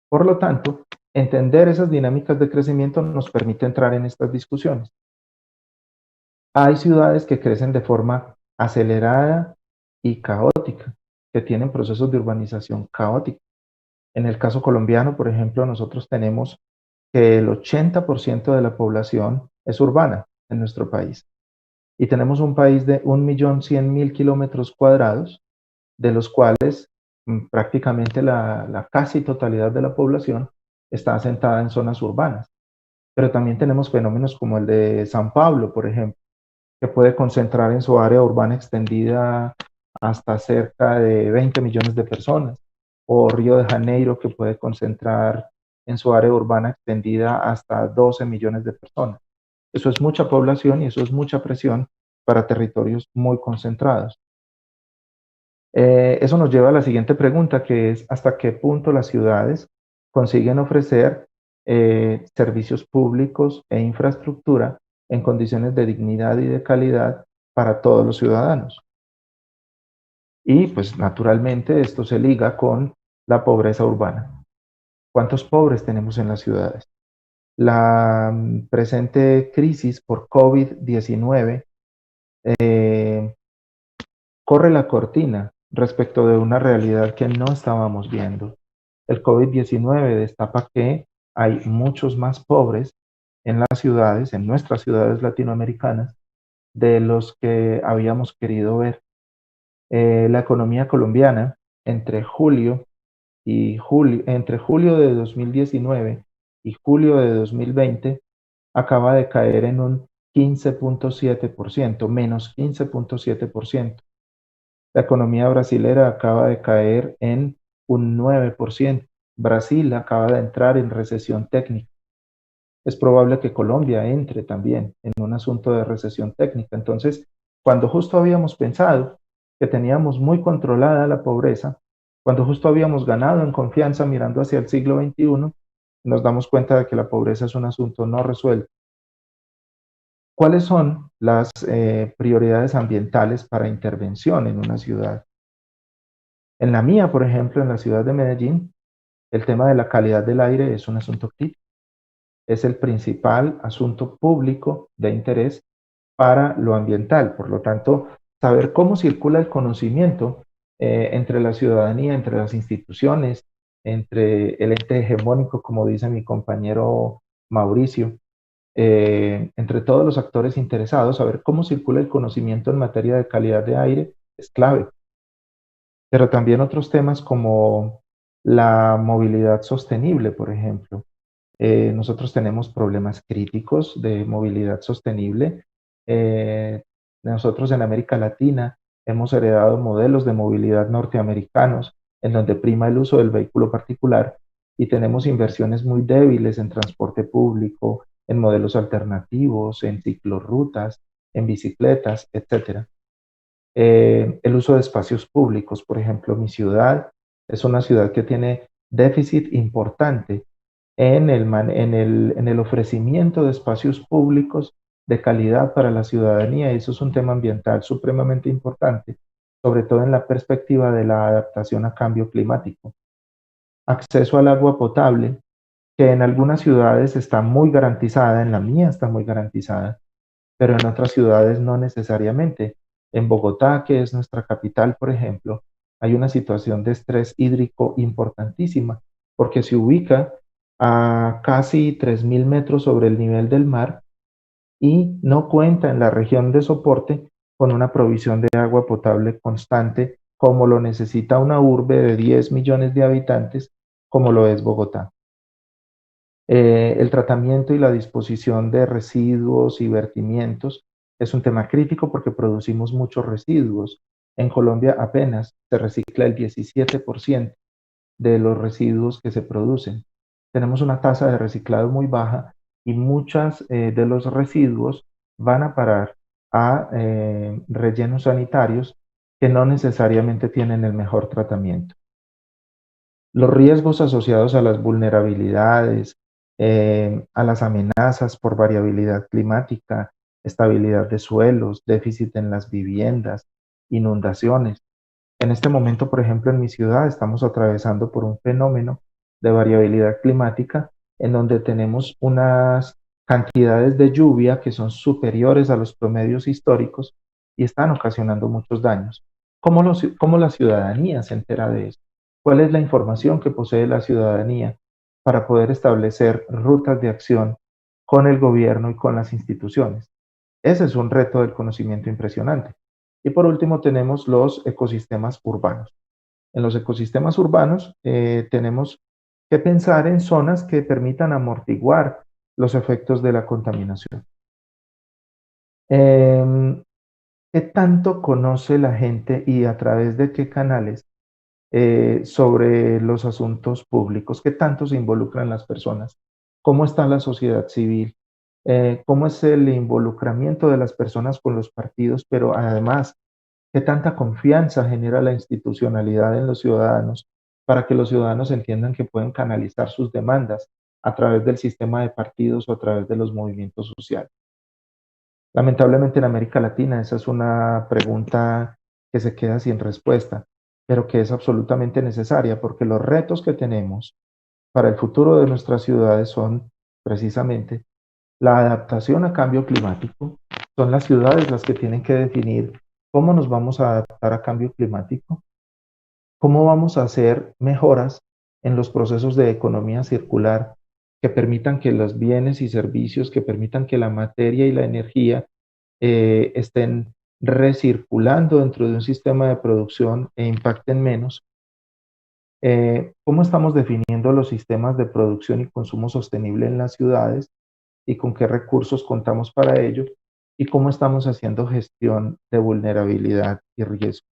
Por lo tanto, entender esas dinámicas de crecimiento nos permite entrar en estas discusiones. Hay ciudades que crecen de forma acelerada y caótica, que tienen procesos de urbanización caóticos. En el caso colombiano, por ejemplo, nosotros tenemos que el 80% de la población es urbana en nuestro país. Y tenemos un país de 1.100.000 kilómetros cuadrados, de los cuales prácticamente la casi totalidad de la población está asentada en zonas urbanas. Pero también tenemos fenómenos como el de San Pablo, por ejemplo, que puede concentrar en su área urbana extendida hasta cerca de 20 millones de personas, o Río de Janeiro, que puede concentrar en su área urbana extendida hasta 12 millones de personas. Eso es mucha población y eso es mucha presión para territorios muy concentrados. Eso nos lleva a la siguiente pregunta, que es ¿hasta qué punto las ciudades consiguen ofrecer servicios públicos e infraestructura en condiciones de dignidad y de calidad para todos los ciudadanos? Y pues naturalmente esto se liga con la pobreza urbana. ¿Cuántos pobres tenemos en las ciudades? La presente crisis por COVID-19 corre la cortina respecto de una realidad que no estábamos viendo. El COVID-19 destapa que hay muchos más pobres en las ciudades, en nuestras ciudades latinoamericanas, de los que habíamos querido ver. La economía colombiana entre entre julio de 2019 y julio de 2020 acaba de caer en un 15.7%, menos 15.7%. La economía brasilera acaba de caer en un 9%. Brasil acaba de entrar en recesión técnica. Es probable que Colombia entre también en un asunto de recesión técnica. Entonces, cuando justo habíamos pensado que teníamos muy controlada la pobreza, cuando justo habíamos ganado en confianza mirando hacia el siglo XXI, nos damos cuenta de que la pobreza es un asunto no resuelto. ¿Cuáles son las prioridades ambientales para intervención en una ciudad? En la mía, por ejemplo, en la ciudad de Medellín, el tema de la calidad del aire es un asunto crítico. Es el principal asunto público de interés para lo ambiental. Por lo tanto, saber cómo circula el conocimiento entre la ciudadanía, entre las instituciones, entre el ente hegemónico, como dice mi compañero Mauricio, entre todos los actores interesados, saber cómo circula el conocimiento en materia de calidad de aire es clave. Pero también otros temas como la movilidad sostenible, por ejemplo. Nosotros tenemos problemas críticos de movilidad sostenible. Nosotros en América Latina hemos heredado modelos de movilidad norteamericanos en donde prima el uso del vehículo particular y tenemos inversiones muy débiles en transporte público, en modelos alternativos, en ciclorrutas, en bicicletas, etc. El uso de espacios públicos, por ejemplo, mi ciudad es una ciudad que tiene déficit importante en el ofrecimiento de espacios públicos de calidad para la ciudadanía, y eso es un tema ambiental supremamente importante, sobre todo en la perspectiva de la adaptación a cambio climático. Acceso al agua potable, que en algunas ciudades está muy garantizada, en la mía está muy garantizada, pero en otras ciudades no necesariamente. En Bogotá, que es nuestra capital, por ejemplo, hay una situación de estrés hídrico importantísima, porque se ubica a casi 3.000 metros sobre el nivel del mar y no cuenta en la región de soporte con una provisión de agua potable constante como lo necesita una urbe de 10 millones de habitantes como lo es Bogotá. El tratamiento y la disposición de residuos y vertimientos es un tema crítico porque producimos muchos residuos. En Colombia apenas se recicla el 17% de los residuos que se producen. Tenemos una tasa de reciclado muy baja y muchas de los residuos van a parar a rellenos sanitarios que no necesariamente tienen el mejor tratamiento. Los riesgos asociados a las vulnerabilidades, a las amenazas por variabilidad climática, estabilidad de suelos, déficit en las viviendas, inundaciones. En este momento, por ejemplo, en mi ciudad estamos atravesando por un fenómeno de variabilidad climática en donde tenemos unas cantidades de lluvia que son superiores a los promedios históricos y están ocasionando muchos daños. ¿Cómo la ciudadanía se entera de eso? ¿Cuál es la información que posee la ciudadanía para poder establecer rutas de acción con el gobierno y con las instituciones? Ese es un reto del conocimiento impresionante. Y por último tenemos los ecosistemas urbanos. En los ecosistemas urbanos tenemos que pensar en zonas que permitan amortiguar los efectos de la contaminación. ¿Qué tanto conoce la gente y a través de qué canales sobre los asuntos públicos? ¿Qué tanto se involucran las personas? ¿Cómo está la sociedad civil cómo es el involucramiento de las personas con los partidos, pero además, qué tanta confianza genera la institucionalidad en los ciudadanos para que los ciudadanos entiendan que pueden canalizar sus demandas a través del sistema de partidos o a través de los movimientos sociales. Lamentablemente en América Latina esa es una pregunta que se queda sin respuesta, pero que es absolutamente necesaria porque los retos que tenemos para el futuro de nuestras ciudades son precisamente la adaptación a cambio climático. Son las ciudades las que tienen que definir cómo nos vamos a adaptar a cambio climático, cómo vamos a hacer mejoras en los procesos de economía circular que permitan que los bienes y servicios, que permitan que la materia y la energía estén recirculando dentro de un sistema de producción e impacten menos. ¿Cómo estamos definiendo los sistemas de producción y consumo sostenible en las ciudades y con qué recursos contamos para ello? ¿Y cómo estamos haciendo gestión de vulnerabilidad y riesgo?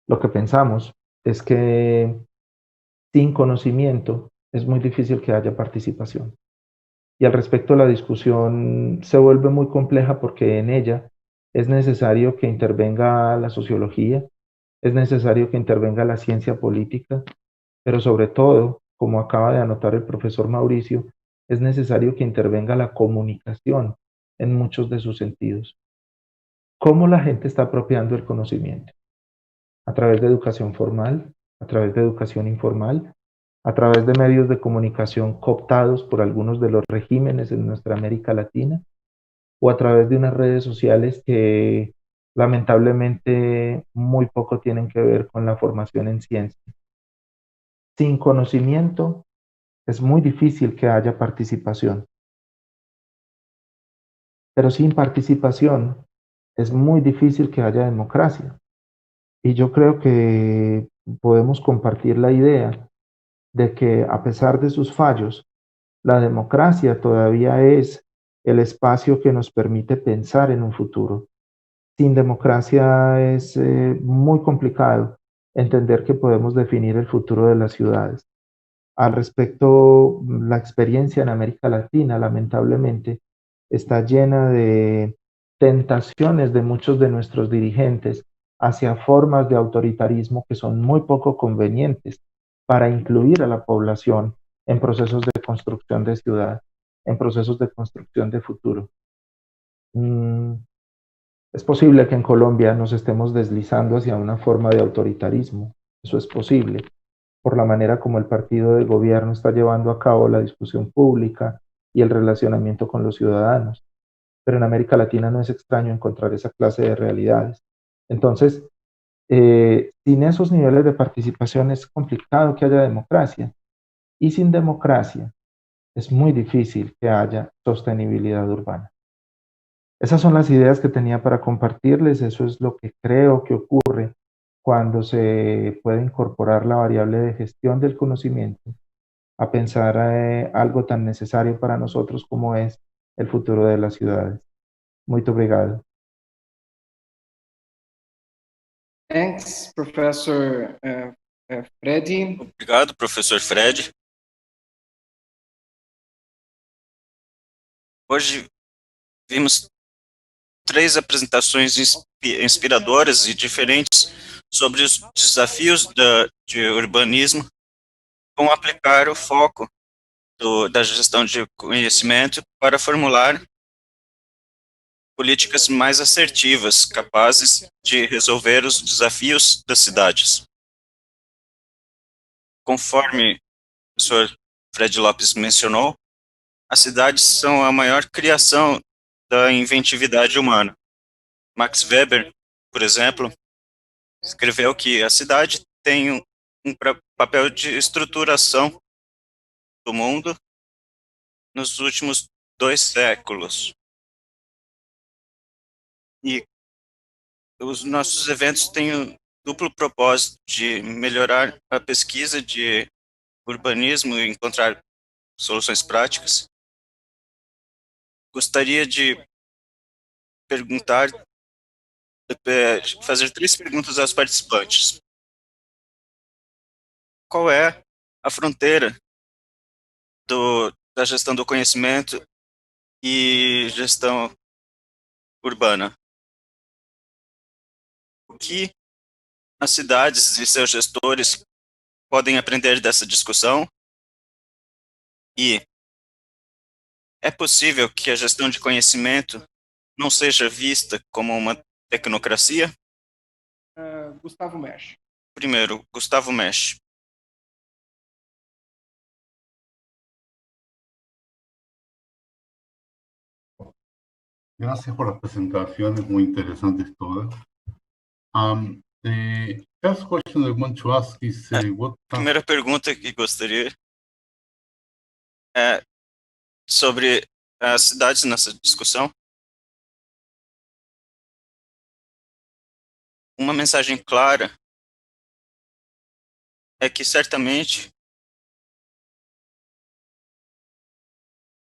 Lo que pensamos es que sin conocimiento es muy difícil que haya participación. Y al respecto la discusión se vuelve muy compleja porque en ella es necesario que intervenga la sociología, es necesario que intervenga la ciencia política, pero sobre todo, como acaba de anotar el profesor Mauricio, es necesario que intervenga la comunicación en muchos de sus sentidos. ¿Cómo la gente está apropiando el conocimiento? A través de educación formal, a través de educación informal, a través de medios de comunicación cooptados por algunos de los regímenes en nuestra América Latina, o a través de unas redes sociales que lamentablemente muy poco tienen que ver con la formación en ciencia. Sin conocimiento es muy difícil que haya participación, pero sin participación es muy difícil que haya democracia. Y yo creo que podemos compartir la idea de que a pesar de sus fallos, la democracia todavía es el espacio que nos permite pensar en un futuro. Sin democracia es muy complicado entender que podemos definir el futuro de las ciudades. Al respecto, la experiencia en América Latina, lamentablemente, está llena de tentaciones de muchos de nuestros dirigentes hacia formas de autoritarismo que son muy poco convenientes para incluir a la población en procesos de construcción de ciudad, en procesos de construcción de futuro. Es posible que en Colombia nos estemos deslizando hacia una forma de autoritarismo. Eso es posible por la manera como el partido de gobierno está llevando a cabo la discusión pública y el relacionamiento con los ciudadanos. Pero en América Latina no es extraño encontrar esa clase de realidades. Entonces, sin esos niveles de participación es complicado que haya democracia. Y sin democracia es muy difícil que haya sostenibilidad urbana. Esas son las ideas que tenía para compartirles. Eso es lo que creo que ocurre cuando se puede incorporar la variable de gestión del conocimiento a pensar algo tan necesario para nosotros como es el futuro de las ciudades. Muy obrigado. Thanks, Professor Freddy. Obrigado, professor Fred. Hoje vimos 3 apresentações inspiradoras e diferentes sobre os desafios de urbanismo, como aplicar o foco da gestão de conhecimento para formular políticas mais assertivas, capazes de resolver os desafios das cidades. Conforme o professor Fred Lopes mencionou, as cidades são a maior criação da inventividade humana. Max Weber, por exemplo, escreveu que a cidade tem um papel de estruturação do mundo nos últimos 2 séculos. E os nossos eventos têm o duplo propósito de melhorar a pesquisa de urbanismo e encontrar soluções práticas. Gostaria de perguntar, fazer 3 perguntas aos participantes. Qual é a fronteira da gestão do conhecimento e gestão urbana. O que as cidades e seus gestores podem aprender dessa discussão? E é possível que a gestão de conhecimento não seja vista como uma tecnocracia? Gustavo Mesh. Primeiro, Gustavo Mesh. Gracias por las presentaciones, muy interesantes todas. The first question I want to ask is what... Primeira pergunta que gostaria é sobre as cidades nessa discussão. Uma mensagem clara é que certamente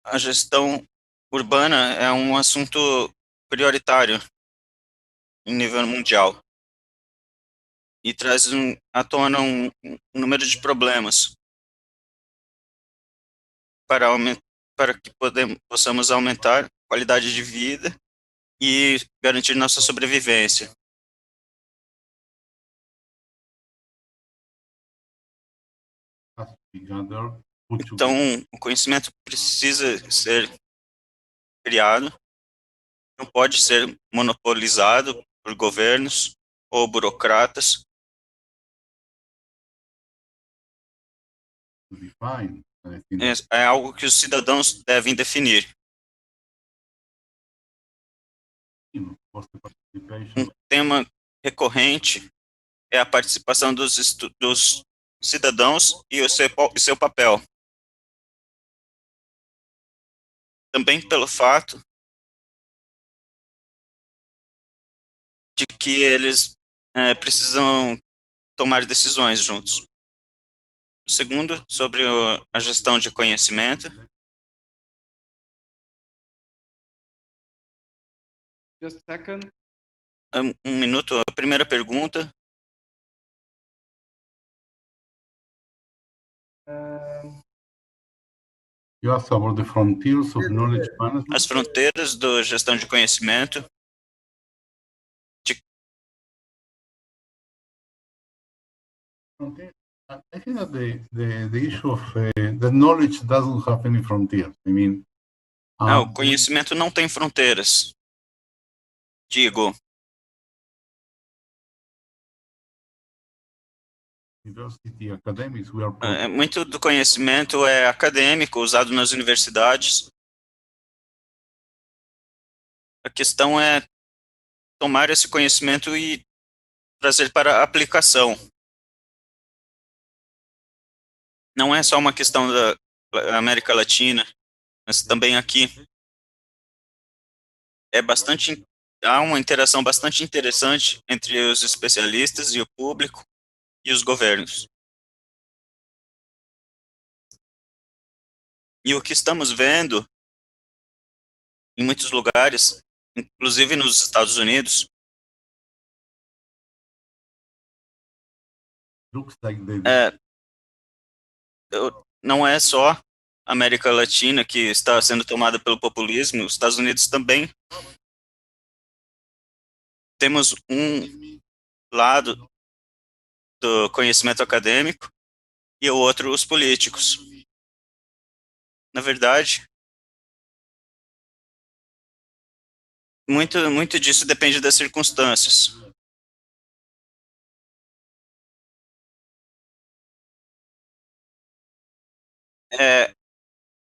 a gestão urbana é um assunto prioritário em nível mundial e traz à tona um número de problemas para que possamos aumentar a qualidade de vida e garantir nossa sobrevivência. Então, o conhecimento precisa ser criado, não pode ser monopolizado por governos ou burocratas. É algo que os cidadãos devem definir. Um tema recorrente é a participação dos cidadãos e o seu papel. Também pelo fato de que eles precisam tomar decisões juntos. Segundo, sobre a gestão de conhecimento. Just a second. Um minuto, a primeira pergunta. You asked about the frontiers of knowledge management. As fronteiras da gestão de conhecimento. I think that the issue of the knowledge doesn't have any frontiers. I mean, o conhecimento não tem fronteiras. Digo, university academics, we are muito do conhecimento é acadêmico, usado nas universidades. A questão é tomar esse conhecimento e trazer para a aplicação. Não é só uma questão da América Latina, mas também aqui. Há uma interação bastante interessante entre os especialistas e o público e os governos. E o que estamos vendo em muitos lugares, inclusive nos Estados Unidos, não é só a América Latina que está sendo tomada pelo populismo, os Estados Unidos também. Temos um lado do conhecimento acadêmico e o outro os políticos. Na verdade, muito disso depende das circunstâncias.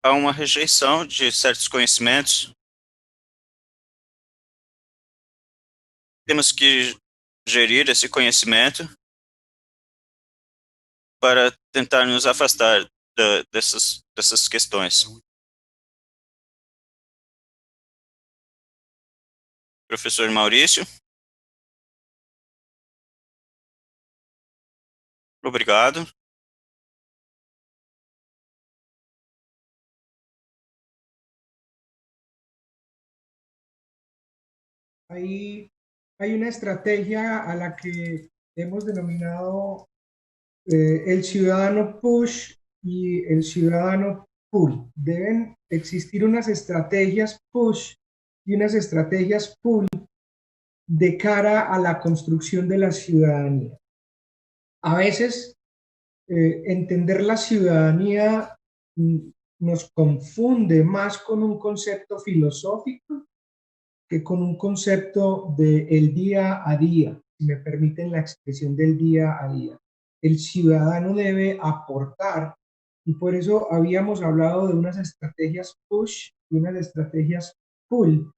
Há uma rejeição de certos conhecimentos. Temos que gerir esse conhecimento para tentar nos afastar dessas questões. Professor Maurício. Obrigado. Hay una estrategia a la que hemos denominado el ciudadano push y el ciudadano pull. Deben existir unas estrategias push y unas estrategias pull de cara a la construcción de la ciudadanía. A veces entender la ciudadanía nos confunde más con un concepto filosófico que con un concepto del día a día, si me permiten la expresión del día a día. El ciudadano debe aportar y por eso habíamos hablado de unas estrategias push y unas estrategias pull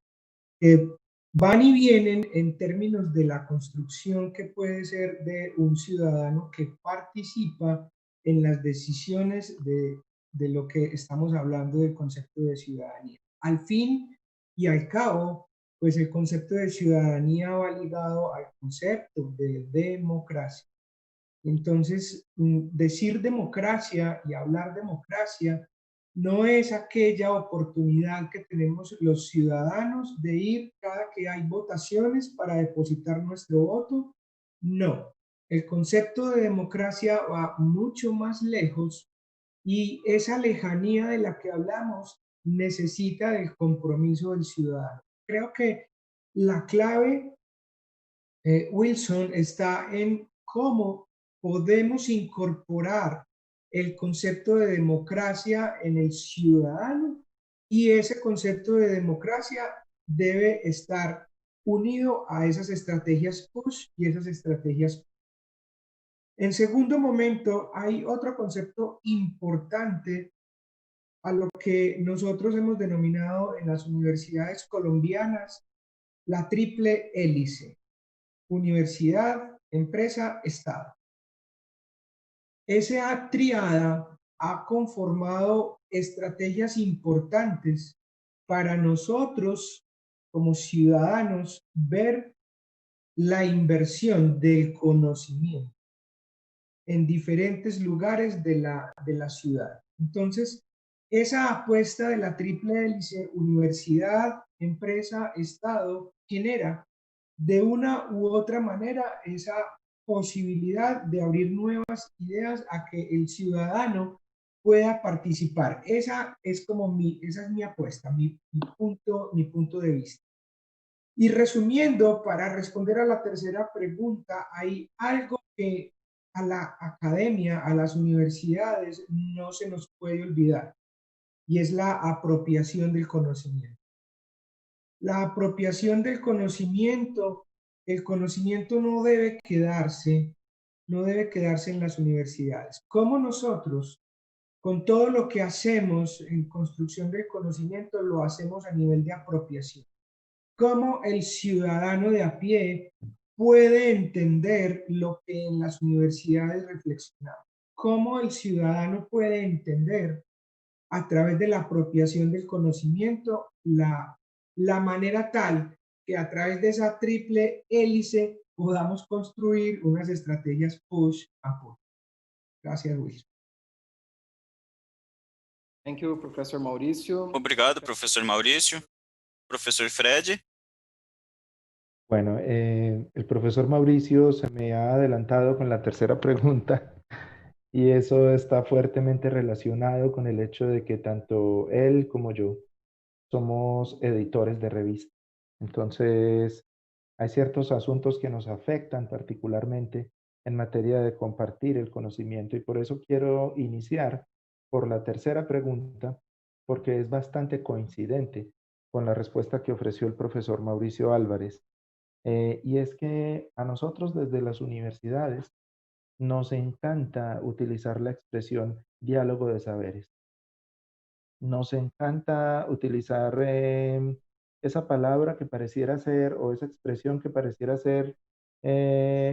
que van y vienen en términos de la construcción que puede ser de un ciudadano que participa en las decisiones de lo que estamos hablando del concepto de ciudadanía. Al fin y al cabo, pues el concepto de ciudadanía va ligado al concepto de democracia. Entonces, decir democracia y hablar democracia no es aquella oportunidad que tenemos los ciudadanos de ir cada que hay votaciones para depositar nuestro voto. No, el concepto de democracia va mucho más lejos y esa lejanía de la que hablamos necesita del compromiso del ciudadano. Creo que la clave, Wilson, está en cómo podemos incorporar el concepto de democracia en el ciudadano y ese concepto de democracia debe estar unido a esas estrategias push y esas estrategias pull. En segundo momento, hay otro concepto importante a lo que nosotros hemos denominado en las universidades colombianas la triple hélice: universidad, empresa, Estado. Esa triada ha conformado estrategias importantes para nosotros como ciudadanos ver la inversión del conocimiento en diferentes lugares de la ciudad. Entonces, esa apuesta de la triple hélice, universidad, empresa, Estado, genera de una u otra manera esa posibilidad de abrir nuevas ideas a que el ciudadano pueda participar. Esa es mi apuesta, mi punto de vista. Y resumiendo, para responder a la tercera pregunta, hay algo que a la academia, a las universidades, no se nos puede olvidar, y es la apropiación del conocimiento. La apropiación del conocimiento, el conocimiento no debe quedarse en las universidades. ¿Cómo nosotros, con todo lo que hacemos en construcción del conocimiento, lo hacemos a nivel de apropiación? ¿Cómo el ciudadano de a pie puede entender lo que en las universidades reflexionamos? ¿Cómo el ciudadano puede entender a través de la apropiación del conocimiento la manera tal que a través de esa triple hélice podamos construir unas estrategias push and pull? Gracias, Luis. Thank you, Professor Mauricio. Obrigado, professor Maurício. Professor Fred. Bueno, el profesor Mauricio se me ha adelantado con la tercera pregunta y eso está fuertemente relacionado con el hecho de que tanto él como yo somos editores de revistas. Entonces, hay ciertos asuntos que nos afectan particularmente en materia de compartir el conocimiento y por eso quiero iniciar por la tercera pregunta, porque es bastante coincidente con la respuesta que ofreció el profesor Mauricio Álvarez. Y es que a nosotros desde las universidades nos encanta utilizar la expresión diálogo de saberes. Nos encanta utilizar esa palabra que pareciera ser, o esa expresión que pareciera ser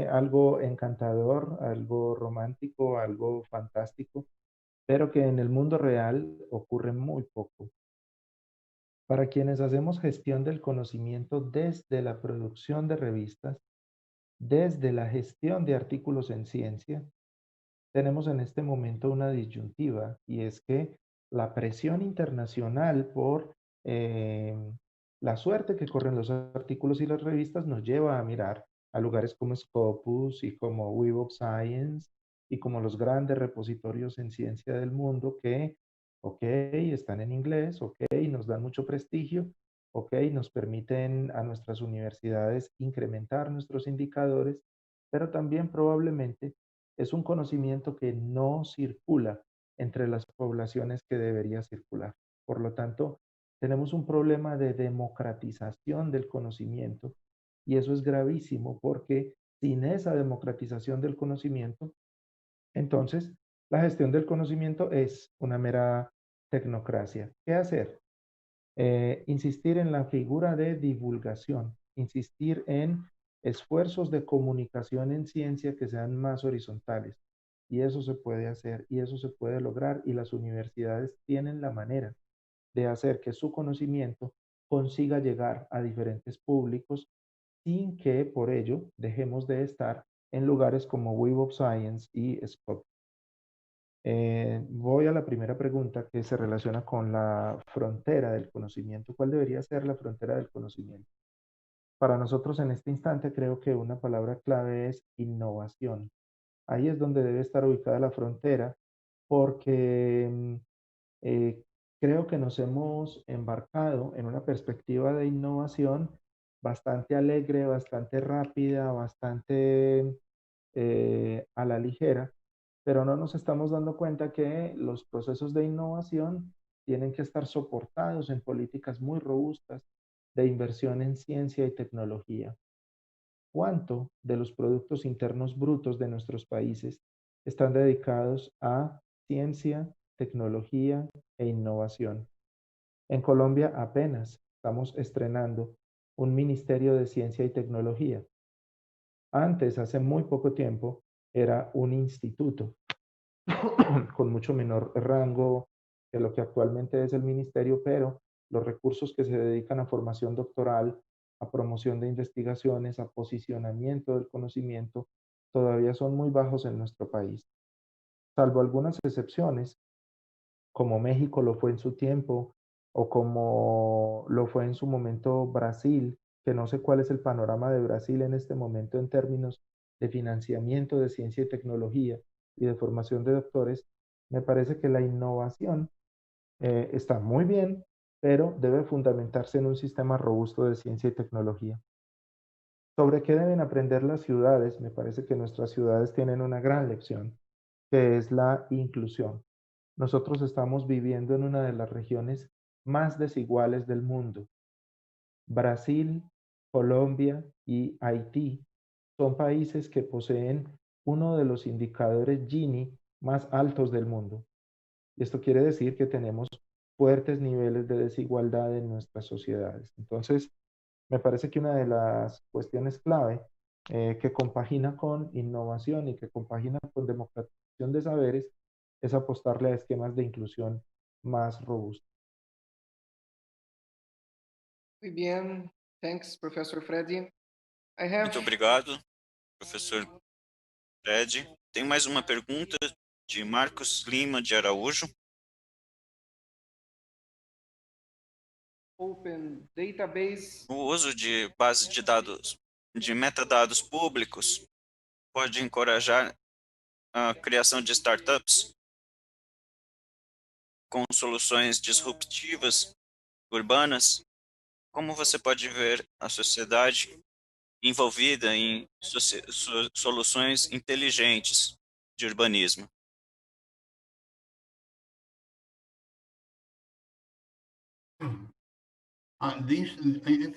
algo encantador, algo romántico, algo fantástico, pero que en el mundo real ocurre muy poco. Para quienes hacemos gestión del conocimiento desde la producción de revistas, desde la gestión de artículos en ciencia, tenemos en este momento una disyuntiva y es que la presión internacional por la suerte que corren los artículos y las revistas nos lleva a mirar a lugares como Scopus y como Web of Science y como los grandes repositorios en ciencia del mundo que ok, están en inglés, ok, nos dan mucho prestigio, ok, nos permiten a nuestras universidades incrementar nuestros indicadores, pero también probablemente es un conocimiento que no circula entre las poblaciones que debería circular. Por lo tanto, tenemos un problema de democratización del conocimiento y eso es gravísimo porque sin esa democratización del conocimiento, entonces la gestión del conocimiento es una mera tecnocracia. ¿Qué hacer? Insistir en la figura de divulgación, insistir en esfuerzos de comunicación en ciencia que sean más horizontales. Y eso se puede hacer y eso se puede lograr y las universidades tienen la manera de hacer que su conocimiento consiga llegar a diferentes públicos sin que por ello dejemos de estar en lugares como Web of Science y Scopus. Voy a la primera pregunta que se relaciona con la frontera del conocimiento. ¿Cuál debería ser la frontera del conocimiento? Para nosotros en este instante creo que una palabra clave es innovación. Ahí es donde debe estar ubicada la frontera porque eh, creo que nos hemos embarcado en una perspectiva de innovación bastante alegre, bastante rápida, bastante a la ligera, pero no nos estamos dando cuenta que los procesos de innovación tienen que estar soportados en políticas muy robustas de inversión en ciencia y tecnología. ¿Cuánto de los productos internos brutos de nuestros países están dedicados a ciencia, tecnología e innovación? En Colombia apenas estamos estrenando un Ministerio de Ciencia y Tecnología. Antes, hace muy poco tiempo, era un instituto con mucho menor rango que lo que actualmente es el ministerio, pero los recursos que se dedican a formación doctoral, a promoción de investigaciones, a posicionamiento del conocimiento, todavía son muy bajos en nuestro país. Salvo algunas excepciones, como México lo fue en su tiempo, o como lo fue en su momento Brasil, que no sé cuál es el panorama de Brasil en este momento en términos de financiamiento de ciencia y tecnología y de formación de doctores, me parece que la innovación está muy bien, pero debe fundamentarse en un sistema robusto de ciencia y tecnología. ¿Sobre qué deben aprender las ciudades? Me parece que nuestras ciudades tienen una gran lección, que es la inclusión. Nosotros estamos viviendo en una de las regiones más desiguales del mundo. Brasil, Colombia y Haití son países que poseen uno de los indicadores Gini más altos del mundo. Y esto quiere decir que tenemos fuertes niveles de desigualdad en nuestras sociedades. Entonces, me parece que una de las cuestiones clave que compagina con innovación y que compagina con democratización de saberes es apostarle a esquemas de inclusión más robustos. Muy bien. Thanks, Professor Freddy. I have Muito obrigado, professor Fred. Tem mais uma pergunta de Marcos Lima de Araújo. open database. O uso de bases de dados, de metadados públicos, pode encorajar a criação de startups com soluções disruptivas urbanas. Como você pode ver a sociedade envolvida em soluções inteligentes de urbanismo? I think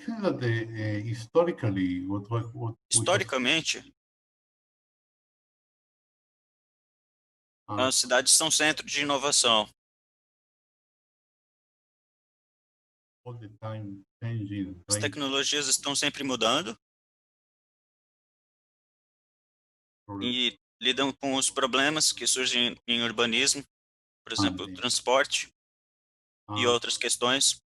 that historically, what we have Historicamente, as cidades são centro de inovação. all the time changing, As trying tecnologias estão sempre mudando to e lidam com os problemas que surgem em urbanismo, por exemplo, transporte e outras questões.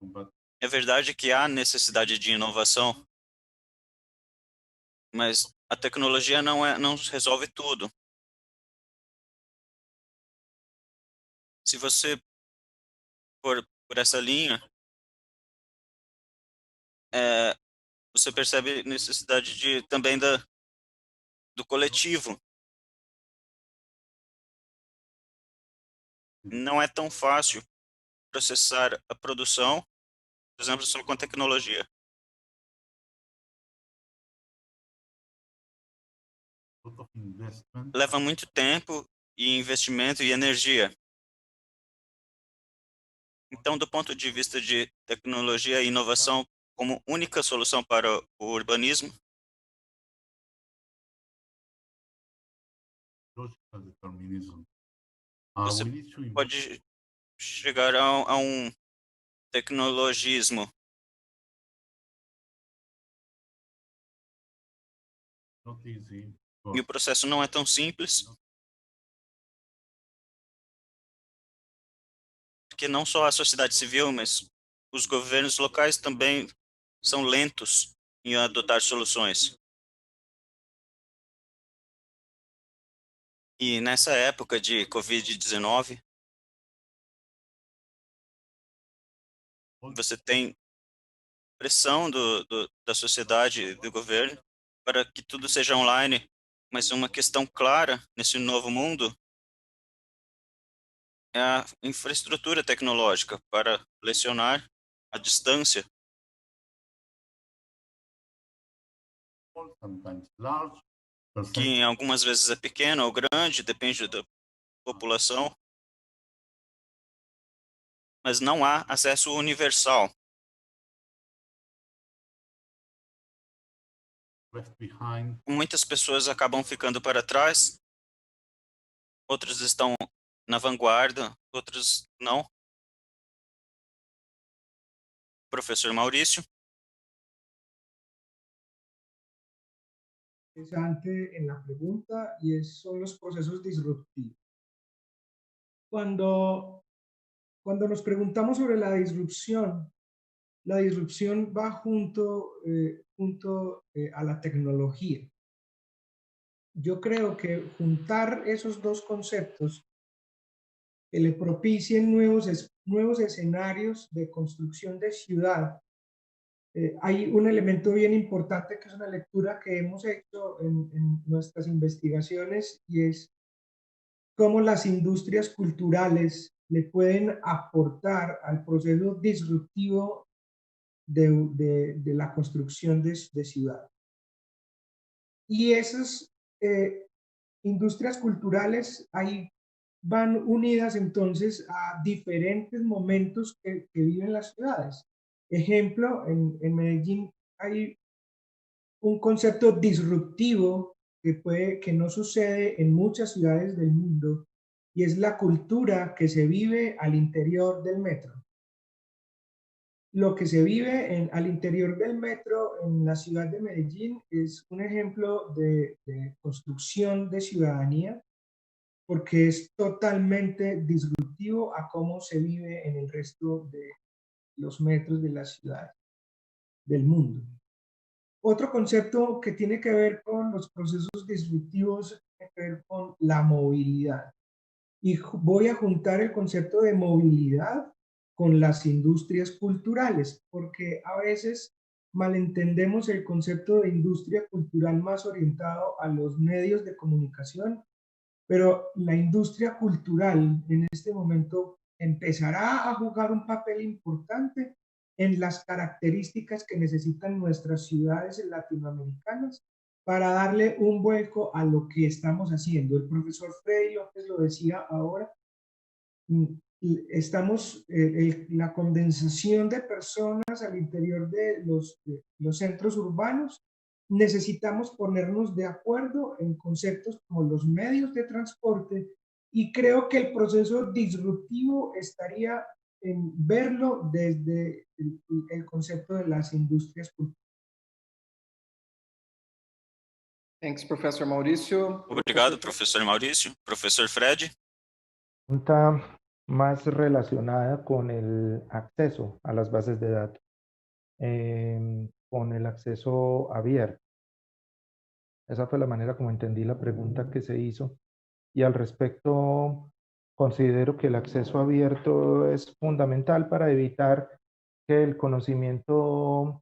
but É verdade que há necessidade de inovação, mas a tecnologia não resolve tudo. Se você for por essa linha, você percebe necessidade de também do coletivo. não é tão fácil processar a produção, por exemplo, só com tecnologia. lot of investment. Leva muito tempo e investimento e energia. Então, do ponto de vista de tecnologia e inovação como única solução para o urbanismo, Logical determinism. Você We need to invest. pode chegar a um tecnologismo. Not easy. E o processo não é tão simples, porque não só a sociedade civil, mas os governos locais também são lentos em adotar soluções. E nessa época de Covid-19, você tem pressão da sociedade e do governo para que tudo seja online, mas uma questão clara nesse novo mundo é a infraestrutura tecnológica para lecionar à distância, Sometimes large que percentage. algumas vezes é pequeno ou grande, depende da população, mas não há acesso universal. Left behind. Muitas pessoas acabam ficando para trás, outras estão na vanguarda, outras não. Professor Maurício. Interesante en la pregunta son los procesos disruptivos. Cuando nos preguntamos sobre la disrupción va junto a la tecnología. Yo creo que juntar esos dos conceptos que le propicien nuevos escenarios de construcción de ciudad. Hay un elemento bien importante que es una lectura que hemos hecho en nuestras investigaciones y es cómo las industrias culturales le pueden aportar al proceso disruptivo de la construcción de ciudad. Y esas industrias culturales ahí van unidas entonces a diferentes momentos que viven las ciudades. Ejemplo, en Medellín hay un concepto disruptivo que no sucede en muchas ciudades del mundo, y es la cultura que se vive al interior del metro. Lo que se vive al interior del metro en la ciudad de Medellín es un ejemplo de construcción de ciudadanía, porque es totalmente disruptivo a cómo se vive en el resto de los metros de la ciudad del mundo. Otro concepto que tiene que ver con los procesos disruptivos tiene que ver con la movilidad. Y voy a juntar el concepto de movilidad con las industrias culturales, porque a veces malentendemos el concepto de industria cultural más orientado a los medios de comunicación, pero la industria cultural en este momento empezará a jugar un papel importante en las características que necesitan nuestras ciudades latinoamericanas para darle un vuelco a lo que estamos haciendo. El profesor Freddy López lo decía ahora, la condensación de personas al interior de los centros urbanos. Necesitamos ponernos de acuerdo en conceptos como los medios de transporte, y creo que el proceso disruptivo estaría en verlo desde el concepto de las industrias culturales. Thanks, Professor Mauricio. Obrigado, professor Maurício. Professor Fred. Pregunta más relacionada con el acceso a las bases de datos, con el acceso abierto. Esa fue la manera como entendí la pregunta que se hizo. Y al respecto, considero que el acceso abierto es fundamental para evitar que el conocimiento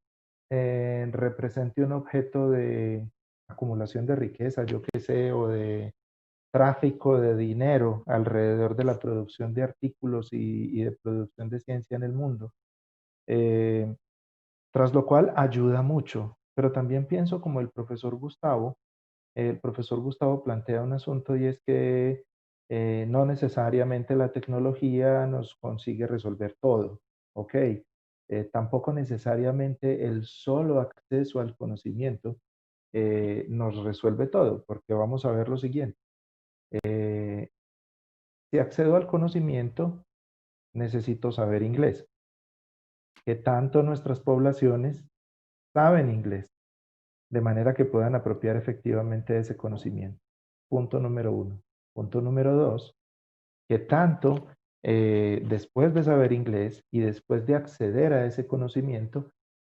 represente un objeto de acumulación de riqueza, yo qué sé, o de tráfico de dinero alrededor de la producción de artículos y de producción de ciencia en el mundo. Tras lo cual ayuda mucho, pero también pienso como el profesor Gustavo plantea un asunto y es que no necesariamente la tecnología nos consigue resolver todo, ¿ok? Tampoco necesariamente el solo acceso al conocimiento nos resuelve todo, porque vamos a ver lo siguiente. Si accedo al conocimiento, necesito saber inglés. ¿Qué tanto nuestras poblaciones saben inglés? De manera que puedan apropiar efectivamente de ese conocimiento. Punto número uno. Punto número dos, que tanto después de saber inglés y después de acceder a ese conocimiento,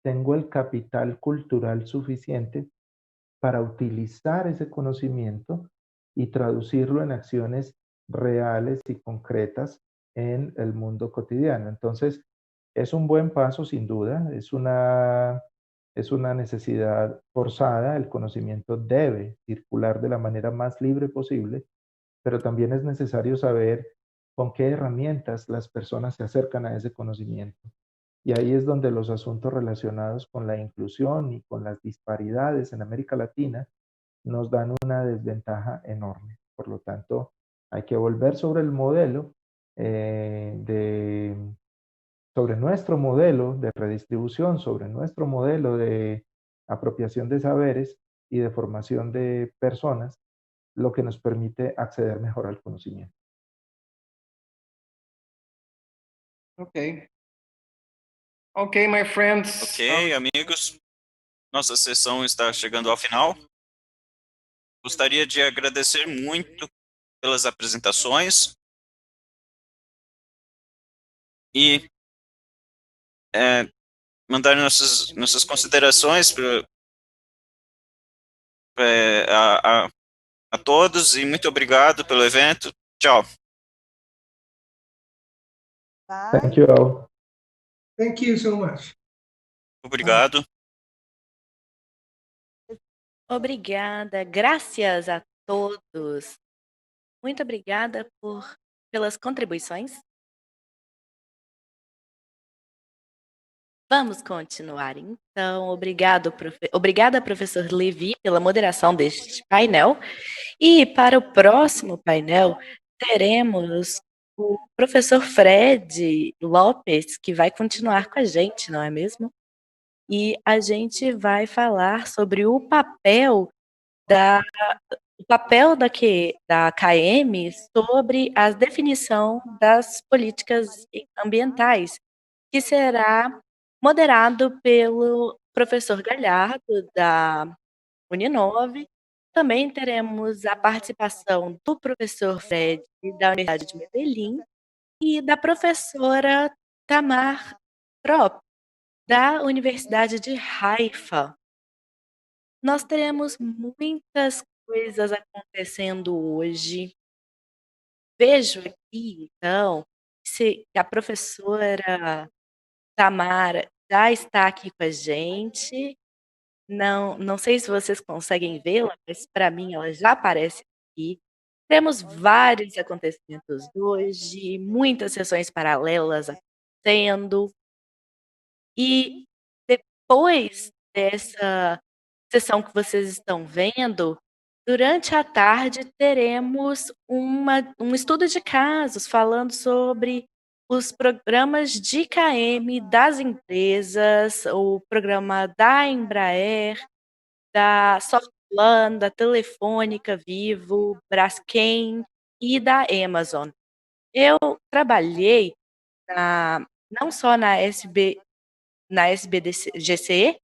tengo el capital cultural suficiente para utilizar ese conocimiento y traducirlo en acciones reales y concretas en el mundo cotidiano. Entonces, es un buen paso sin duda, es una necesidad forzada, el conocimiento debe circular de la manera más libre posible, pero también es necesario saber con qué herramientas las personas se acercan a ese conocimiento. Y ahí es donde los asuntos relacionados con la inclusión y con las disparidades en América Latina nos dan una desventaja enorme. Por lo tanto, hay que volver sobre el modelo sobre nuestro modelo de redistribución, sobre nuestro modelo de apropiación de saberes y de formación de personas, lo que nos permite acceder mejor al conocimiento. Okay. Okay, my friends. Ok, amigos, nossa sessão está chegando ao final. Gostaria de agradecer muito pelas apresentações e mandar nossas considerações a todos e muito obrigado pelo evento. Tchau. Thank you all. Thank you so much. Obrigado. Obrigada, graças a todos. Muito obrigada pelas contribuições. Vamos continuar, então. Obrigada, professor Levi, pela moderação deste painel. E para o próximo painel, teremos o professor Fred Lopes, que vai continuar com a gente, não é mesmo? E a gente vai falar sobre o papel da KM sobre a definição das políticas ambientais, que será moderado pelo professor Galhardo, da Uninove. Também teremos a participação do professor Fred, da Universidade de Medellín, e da professora Tamar Trop, da Universidade de Haifa. Nós teremos muitas coisas acontecendo hoje. Vejo aqui, então, que a professora Tamara já está aqui com a gente. Não sei se vocês conseguem vê-la, mas para mim ela já aparece aqui. Temos vários acontecimentos hoje, muitas sessões paralelas acontecendo. E depois dessa sessão que vocês estão vendo, durante a tarde teremos um estudo de casos falando sobre os programas de KM das empresas, o programa da Embraer, da Softplan, da Telefônica, Vivo, Braskem e da Amazon. Eu trabalhei não só na SBGC,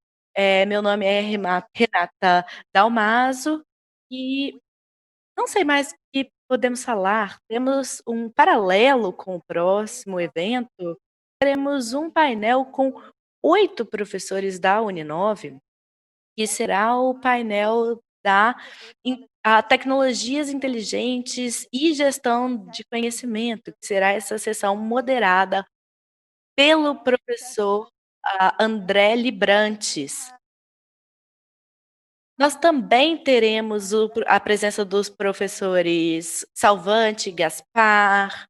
meu nome é Renata Dalmaso e não sei mais o que podemos falar. Temos um paralelo com o próximo evento. Teremos um painel com 8 professores da Uninove, que será o painel a tecnologias inteligentes e gestão de conhecimento, que será essa sessão moderada pelo professor André Librantes. Nós também teremos a presença dos professores Salvante, Gaspar,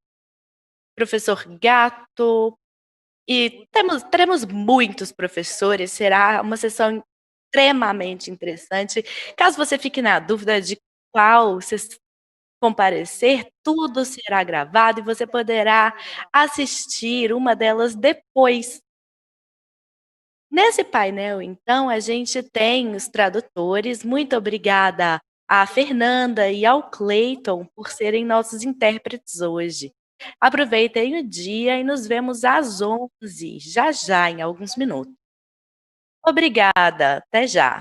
professor Gato, e teremos muitos professores, será uma sessão extremamente interessante. Caso você fique na dúvida de qual comparecer, tudo será gravado e você poderá assistir uma delas depois. Nesse painel, então, a gente tem os tradutores. Muito obrigada à Fernanda e ao Cleiton por serem nossos intérpretes hoje. Aproveitem o dia e nos vemos às 11, já já, em alguns minutos. Obrigada, até já.